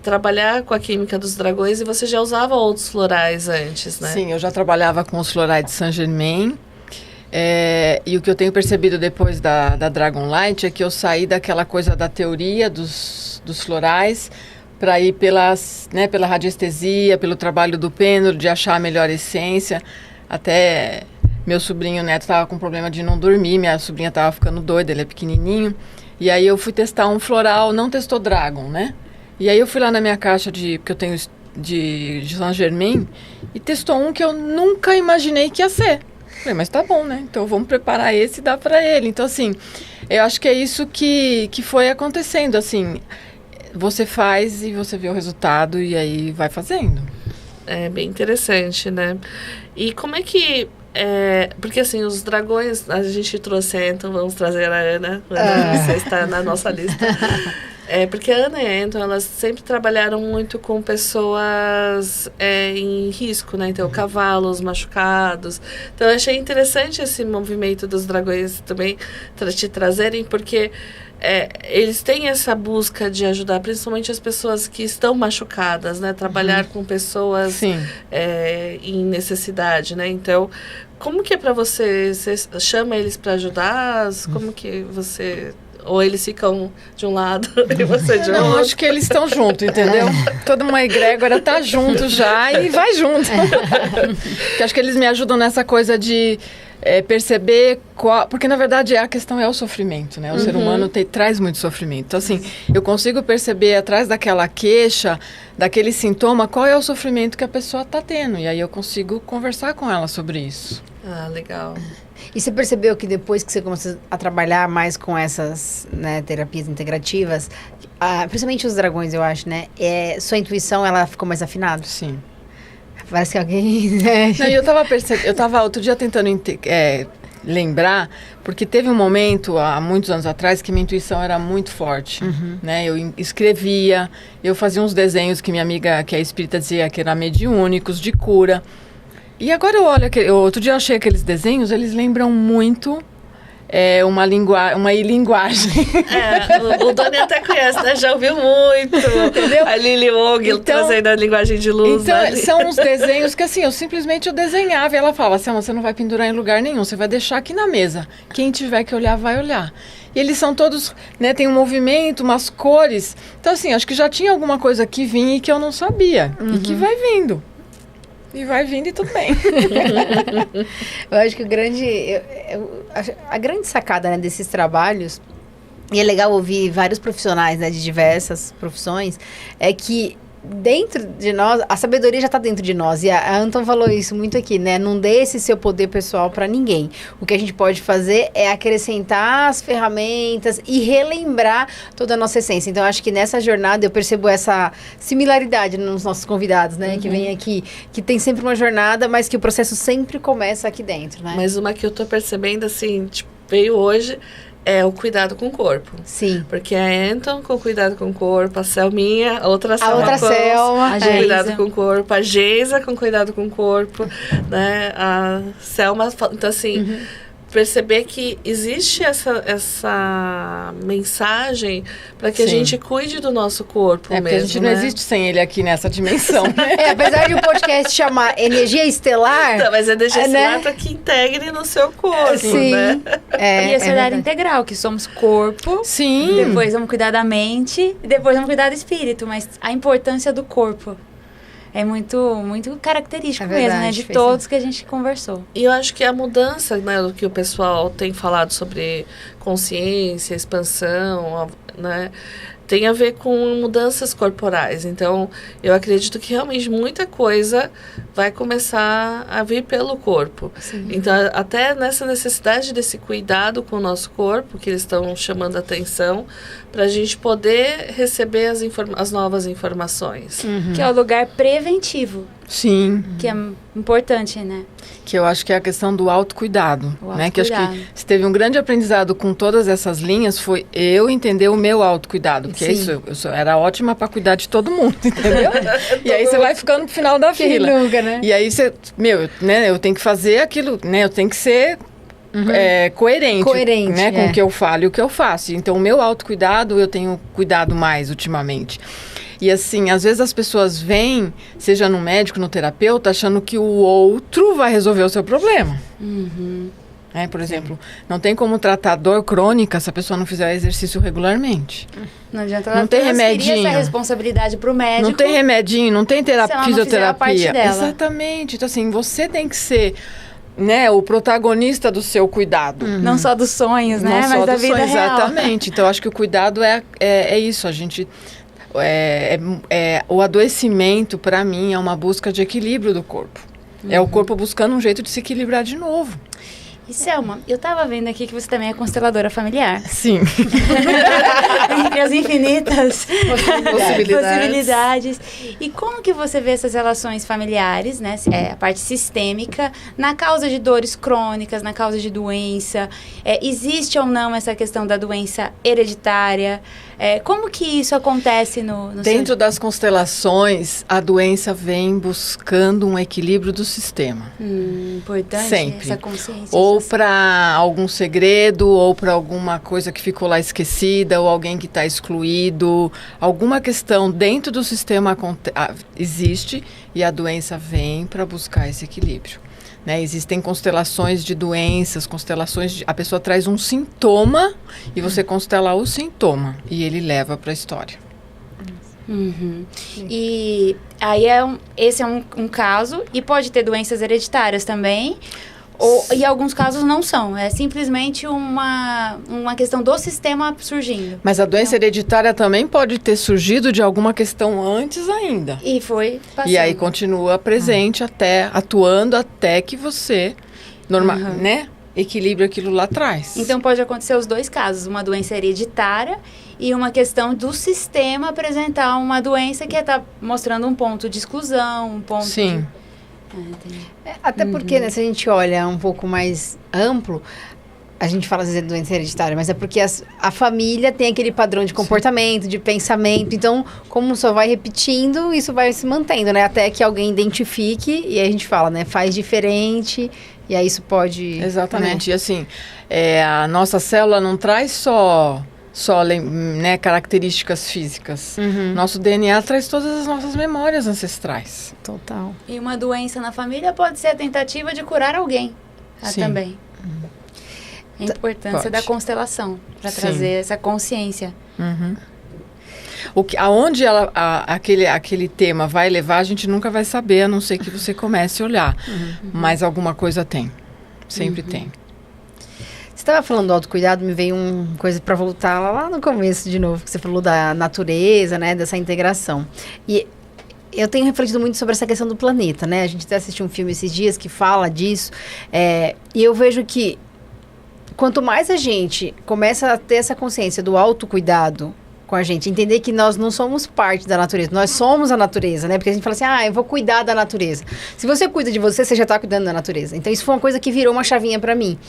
trabalhar com a química dos dragões e você já usava outros florais antes, né? Sim, eu já trabalhava com os florais de Saint-Germain. E o que eu tenho percebido depois da Dragonlight é que eu saí daquela coisa da teoria dos florais para ir pela radiestesia, pelo trabalho do pêndulo, de achar a melhor essência. Até meu sobrinho neto estava com problema de não dormir, minha sobrinha estava ficando doida, ele é pequenininho. E aí eu fui testar um floral, não testou Dragon, né? E aí eu fui lá na minha caixa porque eu tenho de Saint-Germain, e testou um que eu nunca imaginei que ia ser. Falei, mas tá bom, né? Então vamos preparar esse e dar para ele. Então, assim, eu acho que é isso que foi acontecendo, assim. Você faz e você vê o resultado e aí vai fazendo. É bem interessante, né? E como é que Porque assim, os dragões, a gente trouxe a Anton, vamos trazer a Ana. Ana, você está na nossa lista. Porque a Ana e a Anton, elas sempre trabalharam muito com pessoas em risco, né? Então, cavalos machucados. Então, eu achei interessante esse movimento dos dragões também te trazerem, porque eles têm essa busca de ajudar, principalmente as pessoas que estão machucadas, né? Trabalhar com pessoas em necessidade, né? Então, como que é para você? Você chama eles para ajudar? Como que você... Ou eles ficam de um lado e você de outro? Não, acho que eles estão juntos, entendeu? Toda uma egrégora tá junto já e vai junto. Porque acho que eles me ajudam nessa coisa de perceber qual... Porque, na verdade, a questão é o sofrimento, né? O ser humano traz muito sofrimento. Então, assim, eu consigo perceber atrás daquela queixa, daquele sintoma, qual é o sofrimento que a pessoa tá tendo. E aí eu consigo conversar com ela sobre isso. Ah, legal. E você percebeu que depois que você começou a trabalhar mais com essas, né, terapias integrativas, principalmente os dragões, eu acho, né? Sua intuição, ela ficou mais afinada? Sim. Parece que alguém... Né? Não, eu tava outro dia tentando lembrar, porque teve um momento, há muitos anos atrás, que minha intuição era muito forte, né? Eu escrevia, eu fazia uns desenhos que minha amiga, que é espírita, dizia que eram mediúnicos, de cura. E agora eu olho, outro dia eu achei aqueles desenhos, eles lembram muito uma linguagem. O Doni até conhece, né? Já ouviu muito. Entendeu? A Lili Wong trazendo a linguagem de luz. Então, são uns desenhos que assim, eu simplesmente desenhava e ela fala assim, você não vai pendurar em lugar nenhum, você vai deixar aqui na mesa. Quem tiver que olhar, vai olhar. E eles são todos, né, tem um movimento, umas cores. Então assim, acho que já tinha alguma coisa que vinha e que eu não sabia. E que vai vindo. E vai vindo e tudo bem. Eu acho que a grande sacada, né, desses trabalhos, e é legal ouvir vários profissionais, né, de diversas profissões, é que dentro de nós, a sabedoria já está dentro de nós. E a Anton falou isso muito aqui, né? Não dê esse seu poder pessoal para ninguém. O que a gente pode fazer é acrescentar as ferramentas e relembrar toda a nossa essência. Então, acho que nessa jornada eu percebo essa similaridade nos nossos convidados, né? Que vem aqui, que tem sempre uma jornada, mas que o processo sempre começa aqui dentro, né? Mas uma que eu tô percebendo, assim, veio hoje... É o cuidado com o corpo. Sim. Porque a Anton com cuidado com o corpo, a Selminha, a outra Selma, com cuidado com o corpo, a Geisa com cuidado com o corpo, né? A Selma, então assim, perceber que existe essa mensagem para que a gente cuide do nosso corpo mesmo, porque a gente não existe sem ele aqui nessa dimensão, né? Apesar de o podcast chamar Energia Estelar... Não, mas energia estelar para que integre no seu corpo, sim, né? E esse olhar integral, que somos corpo, sim. Depois vamos cuidar da mente, e depois vamos cuidar do espírito, mas a importância do corpo é muito, muito característico mesmo, né? De todos que a gente conversou. E eu acho que a mudança, né, do que o pessoal tem falado sobre consciência, expansão, né, tem a ver com mudanças corporais. Então, eu acredito que realmente muita coisa vai começar a vir pelo corpo. Sim. Então, até nessa necessidade desse cuidado com o nosso corpo, que eles estão chamando a atenção, para a gente poder receber as novas informações. Que é o lugar preventivo. Sim. Que é importante, né? Que eu acho que é a questão do autocuidado, né? Que eu acho que se teve um grande aprendizado com todas essas linhas, foi eu entender o meu autocuidado. Porque isso, eu era ótima para cuidar de todo mundo, entendeu? E aí você vai ficando no final da fila. Nunca, né? E aí você, né? Eu tenho que fazer aquilo, né? Eu tenho que ser... coerente, né, com o que eu falo e o que eu faço. Então, o meu autocuidado, eu tenho cuidado mais ultimamente. E assim, às vezes as pessoas vêm, seja no médico, no terapeuta, achando que o outro vai resolver o seu problema. Por exemplo, não tem como tratar dor crônica se a pessoa não fizer exercício regularmente. Não adianta ela não tem remedinho. Essa responsabilidade pro médico. Não tem remedinho, não tem fisioterapia. A parte dela. Exatamente. Então assim, você tem que ser, né, o protagonista do seu cuidado. Não só dos sonhos, né? Não mas só da dos vida sonhos, real. exatamente. Então, acho que o cuidado é isso. A gente... o adoecimento, para mim, é uma busca de equilíbrio do corpo. É o corpo buscando um jeito de se equilibrar de novo. E Selma, eu tava vendo aqui que você também é consteladora familiar. Sim. Entre as infinitas possibilidades. E como que você vê essas relações familiares, né? A parte sistêmica, na causa de dores crônicas, na causa de doença? Existe ou não essa questão da doença hereditária? Como que isso acontece no Dentro das constelações, a doença vem buscando um equilíbrio do sistema. Importante sempre. Essa consciência. Ou para algum segredo, ou para alguma coisa que ficou lá esquecida, ou alguém que está excluído. Alguma questão dentro do sistema existe e a doença vem para buscar esse equilíbrio. Né? Existem constelações de doenças, a pessoa traz um sintoma e você constela o sintoma e ele leva para a história. E aí esse é um caso, e pode ter doenças hereditárias também, e alguns casos não são, é simplesmente uma questão do sistema surgindo. Mas a doença hereditária também pode ter surgido de alguma questão antes ainda. E foi passando. E aí continua presente atuando até que você né, equilibre aquilo lá atrás. Então pode acontecer os dois casos, uma doença hereditária e uma questão do sistema apresentar uma doença que está mostrando um ponto de exclusão, um ponto Sim. Até porque, né, se a gente olha um pouco mais amplo, a gente fala às vezes de doença hereditária, mas é porque a família tem aquele padrão de comportamento, de pensamento. Então, como só vai repetindo, isso vai se mantendo, né? Até que alguém identifique e aí a gente fala, né? Faz diferente e aí isso pode... Exatamente. Né? E assim, a nossa célula não traz só né, características físicas. Nosso DNA traz todas as nossas memórias ancestrais. Total. E uma doença na família pode ser a tentativa de curar alguém também. A importância da constelação para trazer essa consciência. Aonde aquele tema vai levar, a gente nunca vai saber, a não ser que você comece a olhar. Mas alguma coisa tem. Sempre tem. Você estava falando do autocuidado, me veio uma coisa para voltar lá no começo de novo, que você falou da natureza, né, dessa integração. E eu tenho refletido muito sobre essa questão do planeta, né? A gente até assistiu um filme esses dias que fala disso, e eu vejo que quanto mais a gente começa a ter essa consciência do autocuidado com a gente, entender que nós não somos parte da natureza, nós somos a natureza, né? Porque a gente fala assim, eu vou cuidar da natureza. Se você cuida de você, você já está cuidando da natureza. Então, isso foi uma coisa que virou uma chavinha para mim.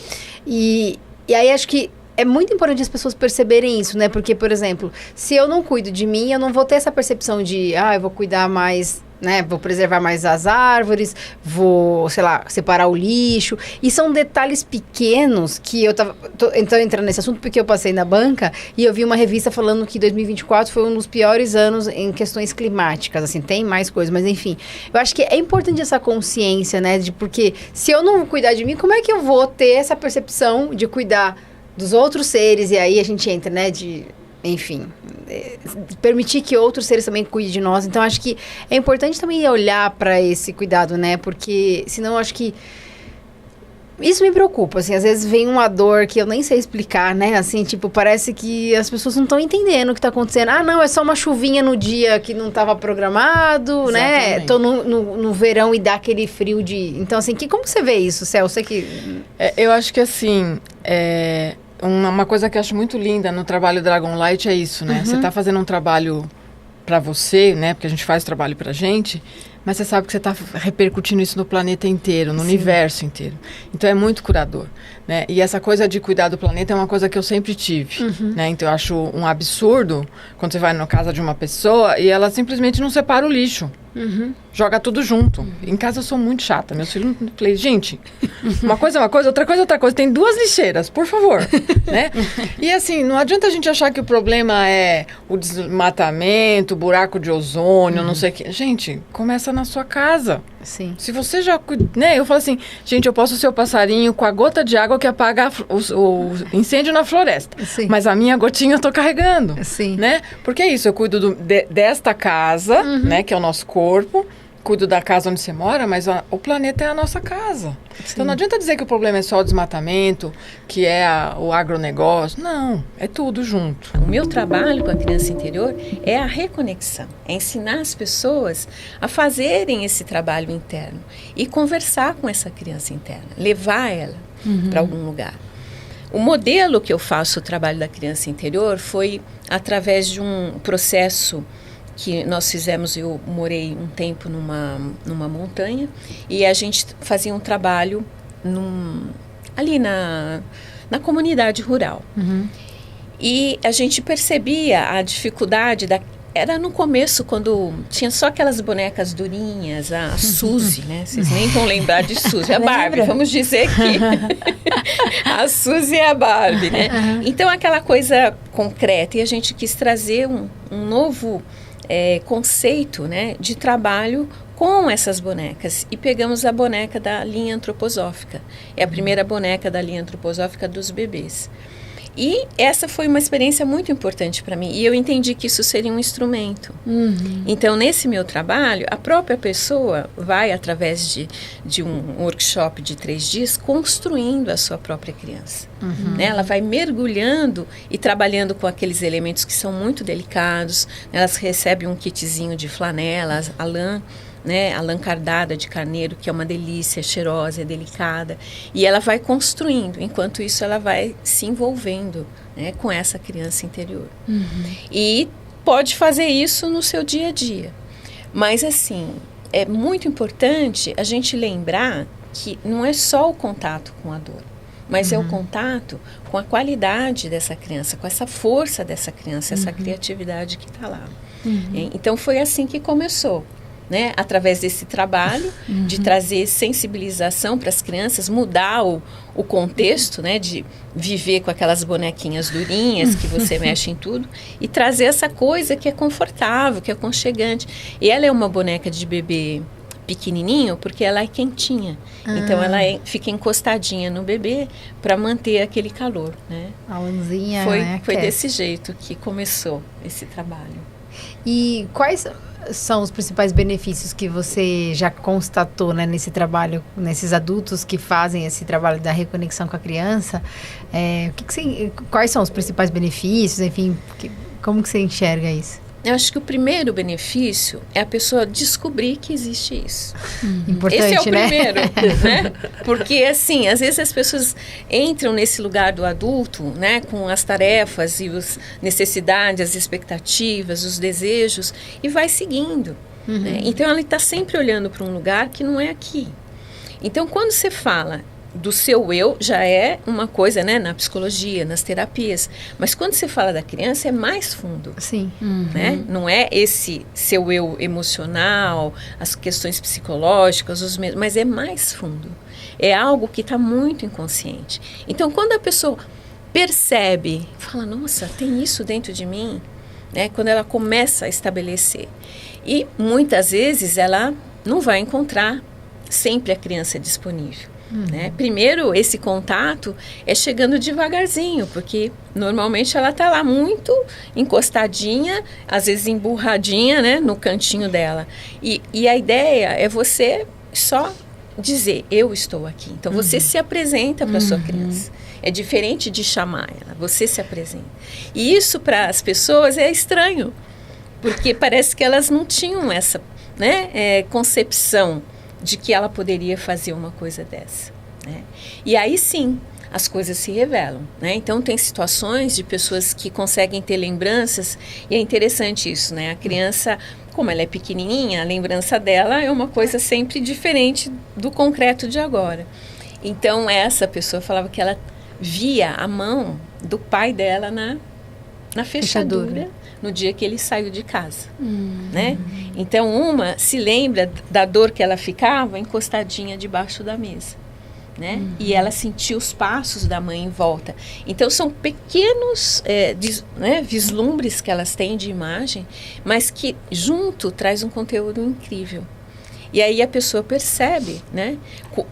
E aí, acho que é muito importante as pessoas perceberem isso, né? Porque, por exemplo, se eu não cuido de mim, eu não vou ter essa percepção de, eu vou cuidar mais, né? Vou preservar mais as árvores, vou, sei lá, separar o lixo. E são detalhes pequenos que eu tô entrando nesse assunto porque eu passei na banca e eu vi uma revista falando que 2024 foi um dos piores anos em questões climáticas. Assim, tem mais coisas, mas enfim. Eu acho que é importante essa consciência, né? Porque se eu não cuidar de mim, como é que eu vou ter essa percepção de cuidar dos outros seres? E aí a gente entra, né, enfim, permitir que outros seres também cuidem de nós. Então, acho que é importante também olhar para esse cuidado, né, porque senão acho que isso me preocupa, assim, às vezes vem uma dor que eu nem sei explicar, né, assim, tipo, parece que as pessoas não estão entendendo o que está acontecendo. Não, é só uma chuvinha no dia que não estava programado, né, tô no verão e dá aquele frio de... Então, assim, como você vê isso, Céu? Você que... eu acho que, assim, uma coisa que eu acho muito linda no trabalho Dragon Light é isso, né? Você está fazendo um trabalho para você, né? Porque a gente faz trabalho pra gente, mas você sabe que você está repercutindo isso no planeta inteiro, no universo inteiro. Então, é muito curador, né? E essa coisa de cuidar do planeta é uma coisa que eu sempre tive, né? Então, eu acho um absurdo quando você vai na casa de uma pessoa e ela simplesmente não separa o lixo. Joga tudo junto. Em casa eu sou muito chata. Meus filhos, falei, gente, uma coisa é uma coisa, outra coisa é outra coisa. Tem 2 lixeiras, por favor. Né? E assim, não adianta a gente achar que o problema é o desmatamento, o buraco de ozônio, não sei o quê. Gente, começa na sua casa. Sim. Se você já... Né? Eu falo assim, gente, eu posso ser o passarinho com a gota de água que apaga o incêndio na floresta. Sim. Mas a minha gotinha eu tô carregando. Sim. Né? Porque é isso, eu cuido desta casa, né? Que é o nosso corpo. Cuido da casa onde você mora, mas o planeta é a nossa casa. Sim. Então não adianta dizer que o problema é só o desmatamento, que é o agronegócio. Não, é tudo junto. O meu trabalho com a criança interior é a reconexão. É ensinar as pessoas a fazerem esse trabalho interno e conversar com essa criança interna, levar ela. para algum lugar. O modelo que eu faço o trabalho da criança interior foi através de um processo que nós fizemos. Eu morei um tempo numa montanha e a gente fazia um trabalho ali na comunidade rural. E a gente percebia a dificuldade era no começo, quando tinha só aquelas bonecas durinhas, a Suzy, né? Vocês nem vão lembrar de Suzy, a Barbie, vamos dizer que a Suzy é a Barbie, né? Então, aquela coisa concreta, e a gente quis trazer um novo conceito, né, de trabalho com essas bonecas. E pegamos a boneca da linha antroposófica. É a primeira boneca da linha antroposófica dos bebês. E essa foi uma experiência muito importante para mim. E eu entendi que isso seria um instrumento. Então, nesse meu trabalho, a própria pessoa vai, através de um workshop de 3 dias, construindo a sua própria criança. Né? Ela vai mergulhando e trabalhando com aqueles elementos que são muito delicados. Elas recebem um kitzinho de flanela, a lã, né, a lã cardada de carneiro, que é uma delícia, cheirosa, é delicada, e ela vai construindo, enquanto isso ela vai se envolvendo, né, com essa criança interior. E pode fazer isso no seu dia a dia, mas assim, é muito importante a gente lembrar que não é só o contato com a dor, mas é o contato com a qualidade dessa criança, com essa força dessa criança, essa criatividade que está lá. Então foi assim que começou. Né, através desse trabalho de trazer sensibilização para as crianças, mudar o contexto, né, de viver com aquelas bonequinhas durinhas que você mexe em tudo, e trazer essa coisa que é confortável, que é aconchegante. E ela é uma boneca de bebê pequenininho porque ela é quentinha, então ela fica encostadinha no bebê para manter aquele calor, né? A lãzinha, foi desse jeito que começou esse trabalho. E quais são os principais benefícios que você já constatou, né, nesse trabalho, nesses adultos que fazem esse trabalho da reconexão com a criança? Quais são os principais benefícios? Enfim, como que você enxerga isso? Eu acho que o primeiro benefício é a pessoa descobrir que existe isso. Importante, esse é o né? primeiro, né? Porque, assim, às vezes as pessoas entram nesse lugar do adulto, né? Com as tarefas e as necessidades, as expectativas, os desejos, e vai seguindo. Né? Então, ela está sempre olhando para um lugar que não é aqui. Então, quando você fala do seu eu, já é uma coisa, né, na psicologia, nas terapias. Mas quando você fala da criança, é mais fundo. Sim. Né? Não é esse seu eu emocional, as questões psicológicas, mas é mais fundo. É algo que está muito inconsciente. Então, quando a pessoa percebe, fala, nossa, tem isso dentro de mim, né? Quando ela começa a estabelecer. E muitas vezes ela não vai encontrar sempre a criança disponível. Né? Primeiro, esse contato é chegando devagarzinho, porque normalmente ela está lá muito encostadinha, às vezes emburradinha, né, no cantinho dela. E a ideia é você só dizer, eu estou aqui. Então, você se apresenta para a sua criança. É diferente de chamar ela, você se apresenta. E isso para as pessoas é estranho, porque parece que elas não tinham essa, né, concepção de que ela poderia fazer uma coisa dessa. Né? E aí sim, as coisas se revelam. Né? Então tem situações de pessoas que conseguem ter lembranças, e é interessante isso, né? A criança, como ela é pequenininha, a lembrança dela é uma coisa sempre diferente do concreto de agora. Então essa pessoa falava que ela via a mão do pai dela na fechadura no dia que ele saiu de casa, né? Então uma se lembra da dor que ela ficava encostadinha debaixo da mesa, né? E ela sentiu os passos da mãe em volta. Então são pequenos vislumbres que elas têm de imagem, mas que junto traz um conteúdo incrível. E aí a pessoa percebe, né?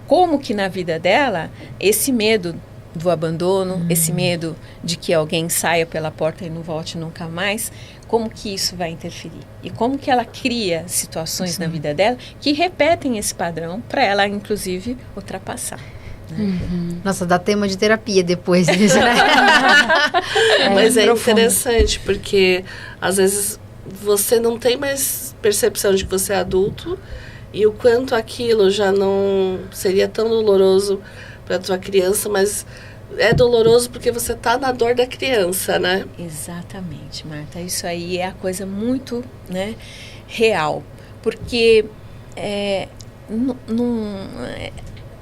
Como que na vida dela esse medo do abandono, esse medo de que alguém saia pela porta e não volte nunca mais, como que isso vai interferir? E como que ela cria situações na vida dela que repetem esse padrão para ela, inclusive, ultrapassar. Né? Nossa, dá tema de terapia depois disso, né? Mas é interessante, porque às vezes você não tem mais percepção de que você é adulto e o quanto aquilo já não seria tão doloroso para tua criança, mas é doloroso porque você tá na dor da criança, né? Exatamente, Marta. Isso aí é a coisa muito, né, real. Porque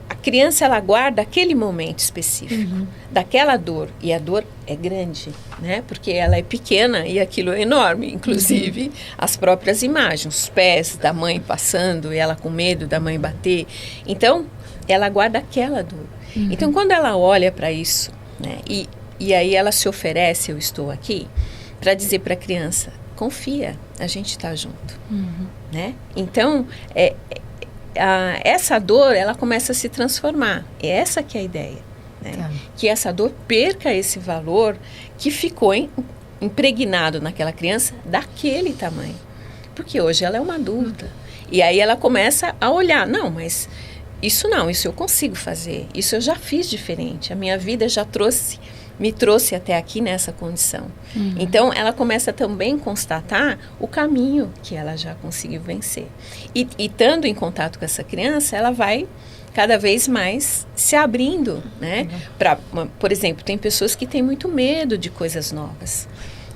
a criança, ela guarda aquele momento específico, daquela dor. E a dor é grande, né? Porque ela é pequena e aquilo é enorme. Inclusive, as próprias imagens, os pés da mãe passando e ela com medo da mãe bater. Então, ela guarda aquela dor. Então, quando ela olha para isso, né, e aí ela se oferece, eu estou aqui, para dizer para a criança, confia, a gente está junto. Né? Então, essa dor, ela começa a se transformar. É essa que é a ideia. Né? Tá. Que essa dor perca esse valor que ficou impregnado naquela criança daquele tamanho. Porque hoje ela é uma adulta. E aí ela começa a olhar, não, mas... Isso eu consigo fazer, isso eu já fiz diferente, a minha vida já me trouxe até aqui nessa condição. Então, ela começa também a constatar o caminho que ela já conseguiu vencer. E estando em contato com essa criança, ela vai cada vez mais se abrindo, né? Por exemplo, tem pessoas que têm muito medo de coisas novas.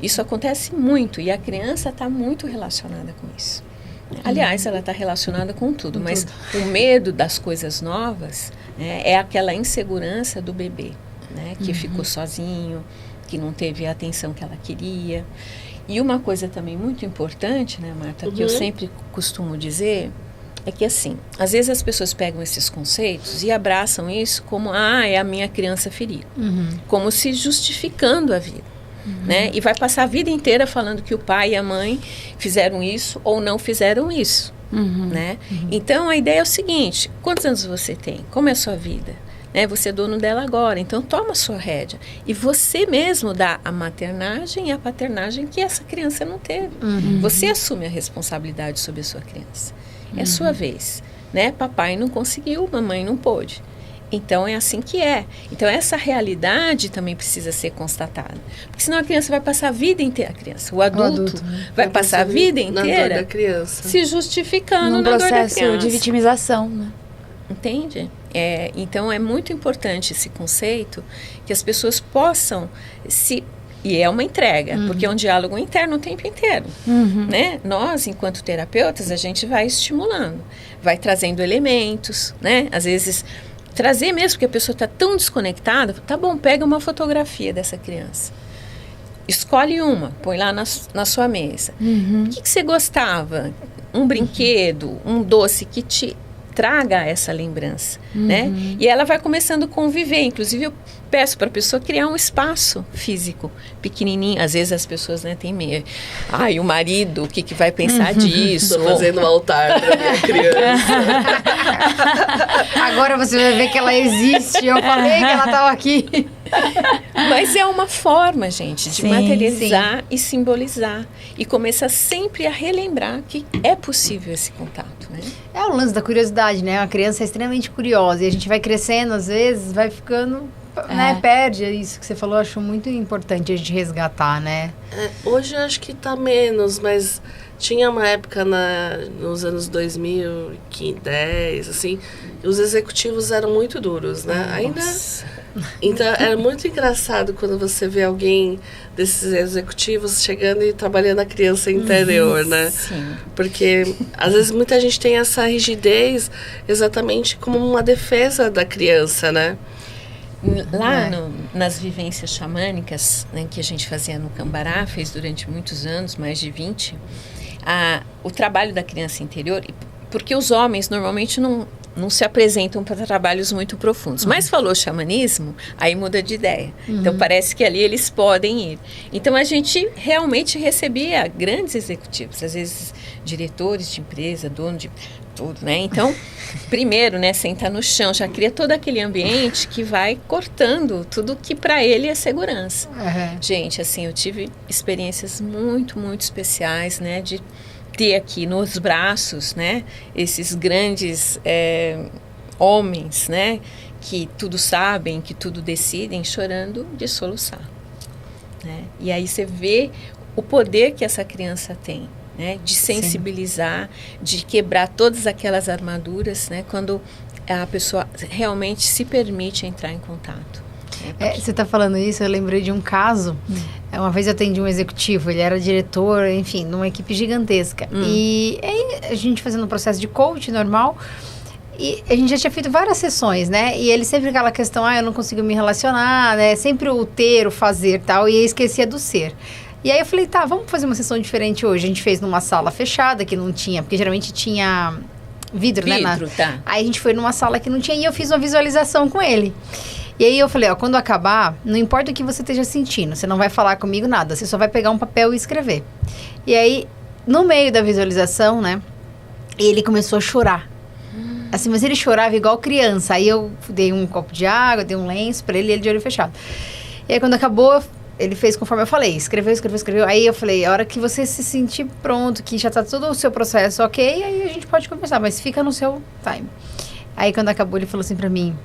Isso acontece muito e a criança está muito relacionada com isso. Aliás, ela está relacionada com tudo, mas o medo das coisas novas, né, é aquela insegurança do bebê, né, que ficou sozinho, que não teve a atenção que ela queria. E uma coisa também muito importante, né, Marta, que eu sempre costumo dizer, é que assim, às vezes as pessoas pegam esses conceitos e abraçam isso como, é a minha criança ferida, como se justificando a vida. Né? E vai passar a vida inteira falando que o pai e a mãe fizeram isso ou não fizeram isso. Né? Então, a ideia é o seguinte, quantos anos você tem? Como é a sua vida? Né? Você é dono dela agora, então toma a sua rédea. E você mesmo dá a maternagem e a paternagem que essa criança não teve. Você assume a responsabilidade sobre a sua criança. É a sua vez. Né? Papai não conseguiu, mamãe não pôde. Então, é assim que é. Então, essa realidade também precisa ser constatada. Porque senão a criança vai passar a vida inteira, o adulto vai passar a vida inteira se justificando na dor da criança. Num processo de vitimização, né? Entende? Então, é muito importante esse conceito que as pessoas possam E é uma entrega, porque é um diálogo interno o tempo inteiro. Né? Nós, enquanto terapeutas, a gente vai estimulando, vai trazendo elementos, né? Às vezes... Trazer mesmo, porque a pessoa está tão desconectada. Tá bom, pega uma fotografia dessa criança. Escolhe uma, põe lá na sua mesa. O que você gostava? Um brinquedo, um doce que te traga essa lembrança. Né? E ela vai começando a conviver. Inclusive, eu peço para a pessoa criar um espaço físico pequenininho. Às vezes as pessoas, né, têm medo. O marido, o que vai pensar disso? Estou fazendo um altar para minha criança. Agora você vai ver que ela existe. Eu falei que ela estava aqui. Mas é uma forma, gente, de materializar e simbolizar. E começar sempre a relembrar que é possível esse contato, né? É o lance da curiosidade, né? A criança é extremamente curiosa. E a gente vai crescendo, às vezes, vai ficando... Né, perde isso que você falou, acho muito importante a gente resgatar, né? Hoje eu acho que tá menos, mas tinha uma época nos anos 2010, assim, os executivos eram muito duros, né? Ainda. Então era muito engraçado quando você vê alguém desses executivos chegando e trabalhando a criança interior, né? Sim. Porque às vezes muita gente tem essa rigidez exatamente como uma defesa da criança, né? Lá nas vivências xamânicas, né, que a gente fazia no Cambará, fez durante muitos anos, mais de 20, o trabalho da criança interior, porque os homens normalmente não se apresentam para trabalhos muito profundos. Mas falou xamanismo, aí muda de ideia. Então parece que ali eles podem ir. Então a gente realmente recebia grandes executivos, às vezes diretores de empresa, dono de tudo, né? Então, primeiro, né, sentar no chão, já cria todo aquele ambiente que vai cortando tudo que para ele é segurança. Gente, assim, eu tive experiências muito, muito especiais, né, de ter aqui nos braços, né, esses grandes homens, né, que tudo sabem, que tudo decidem, chorando de soluçar, né? E aí você vê o poder que essa criança tem, né, de sensibilizar, de quebrar todas aquelas armaduras, né, quando a pessoa realmente se permite entrar em contato. Você está falando isso, eu lembrei de um caso. Uma vez eu atendi um executivo, ele era diretor, enfim, numa equipe gigantesca. E aí, a gente fazendo um processo de coach normal, e a gente já tinha feito várias sessões, né? E ele sempre aquela questão, eu não consigo me relacionar, né? Sempre o ter, o fazer e tal, e eu esquecia do ser. E aí eu falei, tá, vamos fazer uma sessão diferente hoje. A gente fez numa sala fechada, que não tinha, porque geralmente tinha vidro, né? Tá. Aí a gente foi numa sala que não tinha, e eu fiz uma visualização com ele. E aí eu falei, quando acabar, não importa o que você esteja sentindo, você não vai falar comigo nada, você só vai pegar um papel e escrever. E aí, no meio da visualização, né, ele começou a chorar. Assim, mas ele chorava igual criança. Aí eu dei um copo de água, dei um lenço pra ele e ele de olho fechado. E aí quando acabou, ele fez conforme eu falei, escreveu. Aí eu falei, a hora que você se sentir pronto, que já tá todo o seu processo ok, aí a gente pode conversar, mas fica no seu time. Aí quando acabou, ele falou assim pra mim,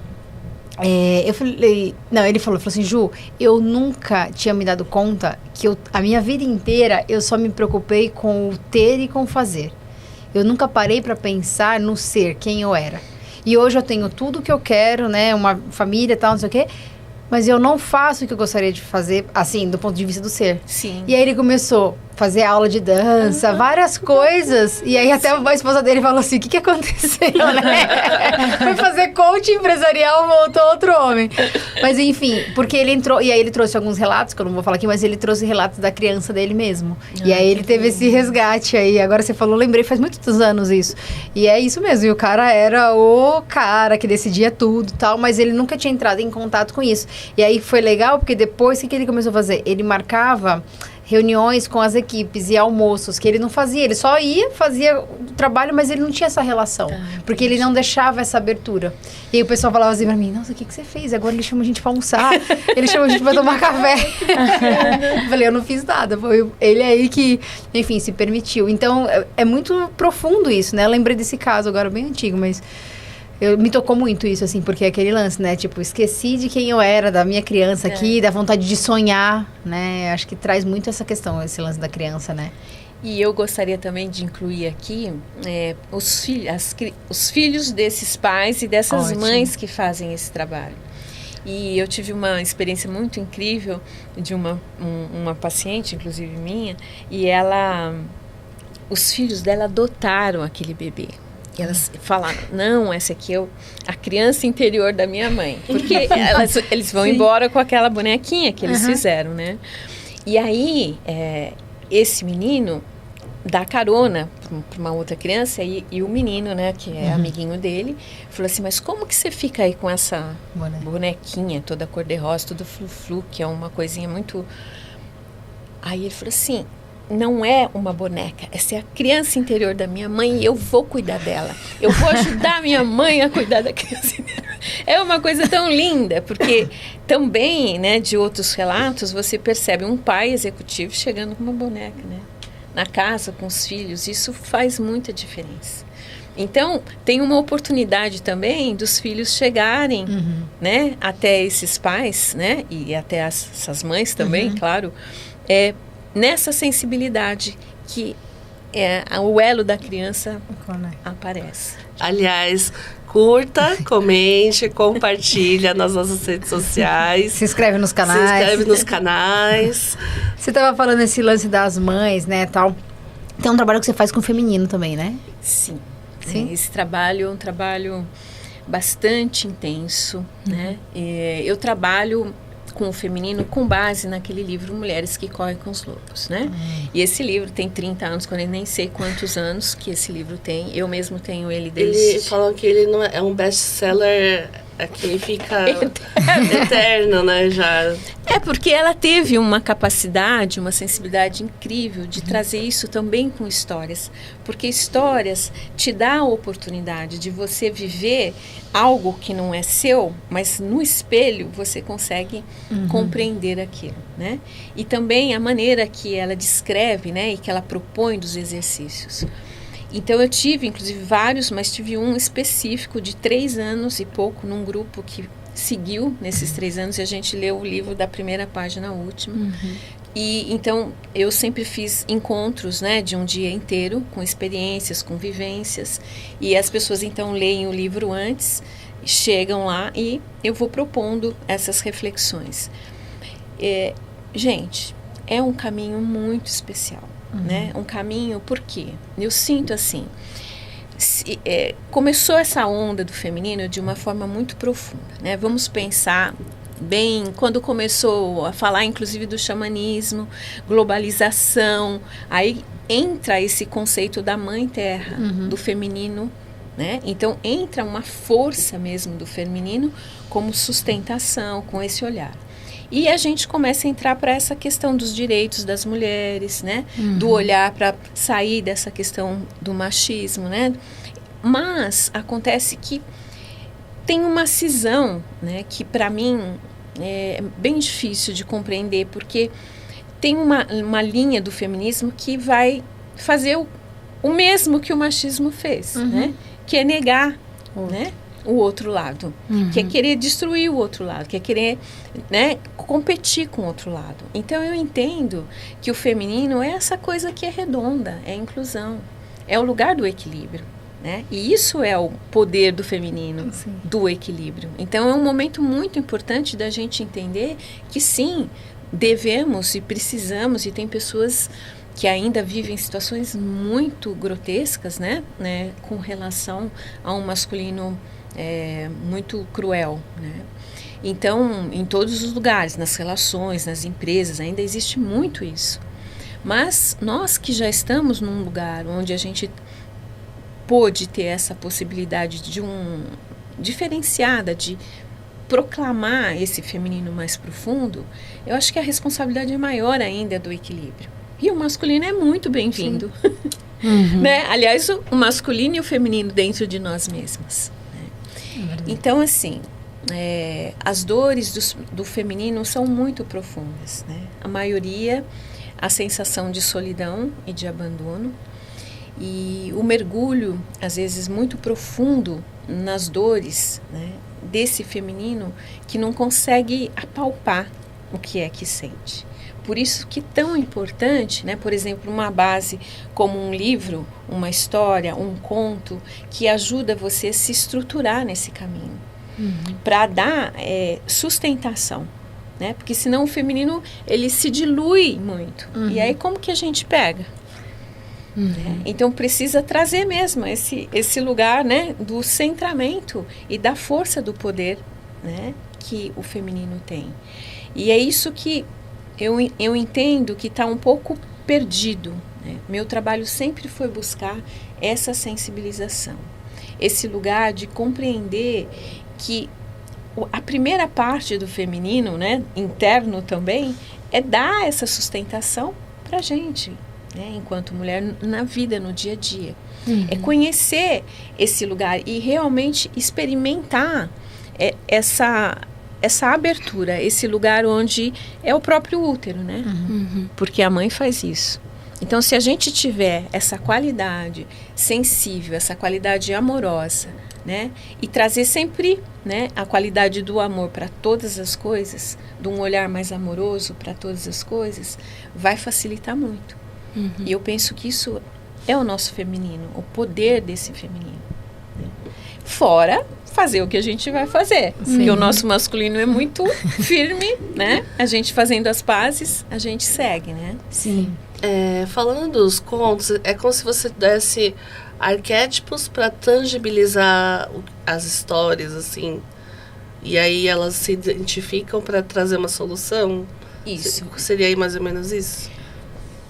eu falei, não, ele falou assim, Ju, eu nunca tinha me dado conta que a minha vida inteira eu só me preocupei com o ter e com o fazer. Eu nunca parei para pensar no ser, quem eu era. E hoje eu tenho tudo que eu quero, né, uma família e tal, não sei o quê, mas eu não faço o que eu gostaria de fazer, assim, do ponto de vista do ser. Sim. E aí ele começou a fazer aula de dança, várias coisas. E aí até a esposa dele falou assim, o que aconteceu, né? Foi fazer coaching empresarial, voltou outro homem. Mas enfim, porque ele entrou, e aí ele trouxe alguns relatos, que eu não vou falar aqui, mas ele trouxe relatos da criança dele mesmo. E aí ele teve esse resgate aí. Agora você falou, lembrei, faz muitos anos isso. E é isso mesmo, e o cara era o cara que decidia tudo e tal, mas ele nunca tinha entrado em contato com isso. E aí foi legal, porque depois, o que ele começou a fazer? Ele marcava reuniões com as equipes e almoços, que ele não fazia, ele só ia, fazia o trabalho, mas ele não tinha essa relação, porque ele não deixava essa abertura. E aí o pessoal falava assim pra mim, nossa, o que você fez? Agora ele chama a gente pra almoçar, ele chama a gente pra tomar café. Eu falei, eu não fiz nada, foi ele aí que, enfim, se permitiu. Então, é muito profundo isso, né? Eu lembrei desse caso agora, bem antigo, mas... me tocou muito isso, assim, porque é aquele lance, né? Tipo, esqueci de quem eu era, da minha criança aqui, da vontade de sonhar, né? Acho que traz muito essa questão, esse lance da criança, né? E eu gostaria também de incluir aqui os filhos desses pais e dessas mães que fazem esse trabalho. E eu tive uma experiência muito incrível de uma paciente, inclusive minha, e os filhos dela adotaram aquele bebê. E elas falaram, não, essa aqui é a criança interior da minha mãe. Porque eles vão embora com aquela bonequinha que eles fizeram, né? E aí, esse menino dá carona para uma outra criança e o menino, né, que é amiguinho dele, falou assim, mas como que você fica aí com essa bonequinha toda cor-de-rosa, toda flu-flu, que é uma coisinha muito... Aí ele falou assim... Não é uma boneca, essa é a criança interior da minha mãe e eu vou cuidar dela. Eu vou ajudar a minha mãe a cuidar da criança interior. É uma coisa tão linda, porque também, né, de outros relatos, você percebe um pai executivo chegando com uma boneca, né, na casa com os filhos. Isso faz muita diferença. Então, tem uma oportunidade também dos filhos chegarem, né, até esses pais, né, e até essas mães também, claro, nessa sensibilidade que o elo da criança aparece. Aliás, curta, comente, compartilha nas nossas redes sociais. Se inscreve nos canais. Você estava falando esse lance das mães, né, tal. Tem um trabalho que você faz com o feminino também, né? Sim. Esse trabalho é um trabalho bastante intenso, né? Eu trabalho com o feminino com base naquele livro Mulheres que Correm com os Lobos, né? E esse livro tem 30 anos, quando eu nem sei quantos anos que esse livro tem. Eu mesmo tenho ele desde... Ele falou que ele não é um best-seller, que ele fica eterno, né? Já. Porque ela teve uma capacidade, uma sensibilidade incrível de trazer isso também com histórias. Porque histórias te dá a oportunidade de você viver algo que não é seu, mas no espelho você consegue compreender aquilo, né? E também a maneira que ela descreve, né, e que ela propõe dos exercícios. Então eu tive, inclusive, vários, mas tive um específico de 3 anos e pouco, num grupo que seguiu nesses 3 anos, e a gente leu o livro da primeira página à última, E então eu sempre fiz encontros, né, de um dia inteiro, com experiências, com vivências, e as pessoas então leem o livro antes, chegam lá e eu vou propondo essas reflexões. Gente, é um caminho muito especial, né? Um caminho, por quê? Eu sinto assim, começou essa onda do feminino de uma forma muito profunda, né? Vamos pensar bem, quando começou a falar inclusive do xamanismo, globalização, aí entra esse conceito da mãe terra, do feminino, né? Então entra uma força mesmo do feminino como sustentação, com esse olhar. E a gente começa a entrar para essa questão dos direitos das mulheres, né? Do olhar para sair dessa questão do machismo, né? Mas acontece que tem uma cisão, né? Que para mim é bem difícil de compreender, porque tem uma linha do feminismo que vai fazer o mesmo que o machismo fez, né? Que é negar, né? O outro lado, que é querer destruir o outro lado, que é querer, né, competir com o outro lado. Então eu entendo que o feminino é essa coisa que é redonda, é a inclusão, é o lugar do equilíbrio, né? E isso é o poder do feminino, do equilíbrio. Então é um momento muito importante da gente entender que sim, devemos e precisamos, e tem pessoas que ainda vivem situações muito grotescas, né, com relação a um masculino muito cruel, né? Então, em todos os lugares, nas relações, nas empresas, ainda existe muito isso. Mas nós que já estamos num lugar onde a gente pôde ter essa possibilidade de diferenciada, de proclamar esse feminino mais profundo, eu acho que a responsabilidade é maior ainda do equilíbrio. E o masculino é muito bem-vindo. Né? Aliás, o masculino e o feminino dentro de nós mesmas. Então, assim, as dores do feminino são muito profundas, né? A maioria, a sensação de solidão e de abandono, e o mergulho, às vezes, muito profundo nas dores, né, desse feminino que não consegue apalpar o que é que sente. Por isso que tão importante, né, por exemplo, uma base como um livro, uma história, um conto, que ajuda você a se estruturar nesse caminho, para dar sustentação, né? Porque senão o feminino, ele se dilui muito. E aí como que a gente pega? Né? Então precisa trazer mesmo esse lugar, né, do centramento e da força do poder, né, que o feminino tem. E é isso que eu entendo que está um pouco perdido, né? Meu trabalho sempre foi buscar essa sensibilização, esse lugar de compreender que a primeira parte do feminino, né, interno também, é dar essa sustentação para a gente, né, enquanto mulher na vida, no dia a dia. É conhecer esse lugar e realmente experimentar essa abertura, esse lugar onde é o próprio útero, né? Porque a mãe faz isso. Então, se a gente tiver essa qualidade sensível, essa qualidade amorosa, né? E trazer sempre, né, a qualidade do amor para todas as coisas, de um olhar mais amoroso para todas as coisas, vai facilitar muito. E eu penso que isso é o nosso feminino, o poder desse feminino. Né? Fora fazer o que a gente vai fazer. Porque o nosso masculino é muito firme, né? A gente fazendo as pazes, a gente segue, né? Sim. Falando dos contos, é como se você desse arquétipos para tangibilizar as histórias, assim. E aí elas se identificam para trazer uma solução? Isso. Seria aí mais ou menos isso?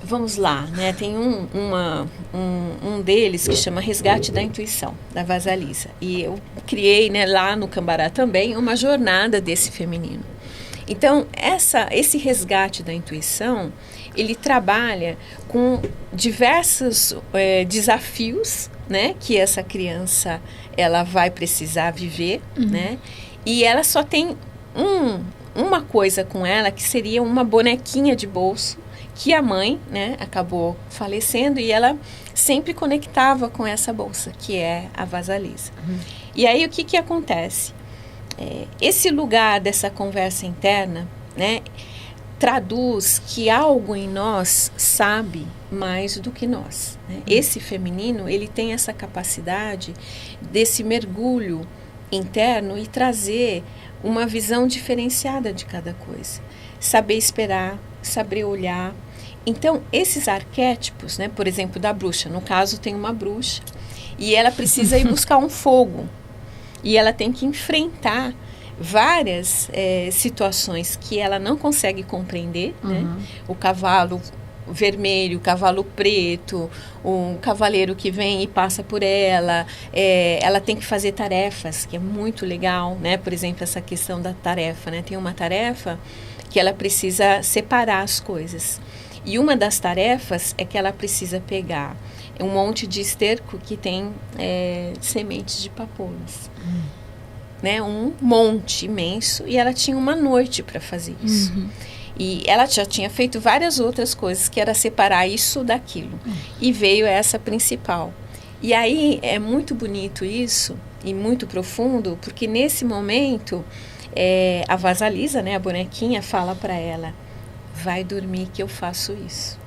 Vamos lá, né? Tem um deles que chama Resgate da Intuição, da Vasalisa. E eu criei, né, lá no Cambará também, uma jornada desse feminino. Então, esse resgate da intuição, ele trabalha com diversos desafios, né, que essa criança ela vai precisar viver, né? E ela só tem uma coisa com ela, que seria uma bonequinha de bolso, que a mãe, né, acabou falecendo, e ela sempre conectava com essa bolsa, que é a Vasalisa. E aí o que acontece? Esse lugar dessa conversa interna, né, traduz que algo em nós sabe mais do que nós, né? Esse feminino, ele tem essa capacidade desse mergulho interno e trazer uma visão diferenciada de cada coisa. Saber esperar, saber olhar. Então, esses arquétipos, né, por exemplo, da bruxa, no caso tem uma bruxa, e ela precisa ir buscar um fogo, e ela tem que enfrentar várias situações que ela não consegue compreender, né? O cavalo vermelho, o cavalo preto, um cavaleiro que vem e passa por ela, ela tem que fazer tarefas, que é muito legal, né? Por exemplo, essa questão da tarefa, né? Tem uma tarefa que ela precisa separar as coisas. E uma das tarefas é que ela precisa pegar um monte de esterco que tem sementes de papoulas. Né, um monte imenso, e ela tinha uma noite para fazer isso. E ela já tinha feito várias outras coisas, que era separar isso daquilo. E veio essa principal. E aí é muito bonito isso, e muito profundo, porque nesse momento a Vasalisa, né, a bonequinha, fala para ela: vai dormir que eu faço isso.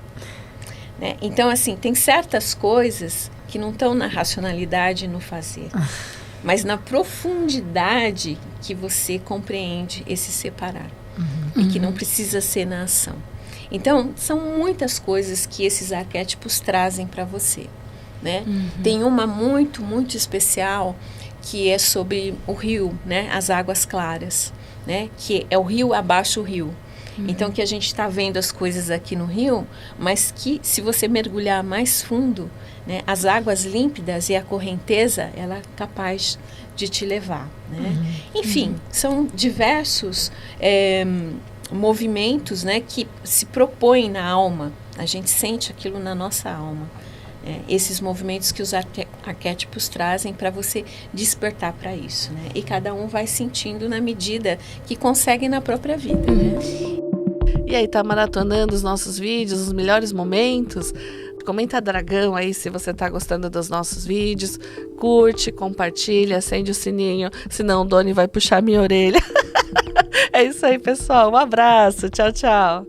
Né? Então, assim, tem certas coisas que não estão na racionalidade e no fazer. Mas na profundidade que você compreende esse separar. E que não precisa ser na ação. Então, são muitas coisas que esses arquétipos trazem para você. Né? Tem uma muito, muito especial que é sobre o rio, né? As águas claras. Né? Que é o rio abaixo o rio. Então, que a gente está vendo as coisas aqui no rio, mas que se você mergulhar mais fundo, né, as águas límpidas e a correnteza, ela é capaz de te levar. Né? Enfim, são diversos movimentos, né, que se propõem na alma. A gente sente aquilo na nossa alma. Esses movimentos que os arquétipos trazem para você despertar para isso. Né? E cada um vai sentindo na medida que consegue na própria vida. Né? E aí, tá maratonando os nossos vídeos, os melhores momentos? Comenta dragão aí se você tá gostando dos nossos vídeos. Curte, compartilha, acende o sininho, senão o Doni vai puxar minha orelha. É isso aí, pessoal. Um abraço. Tchau, tchau.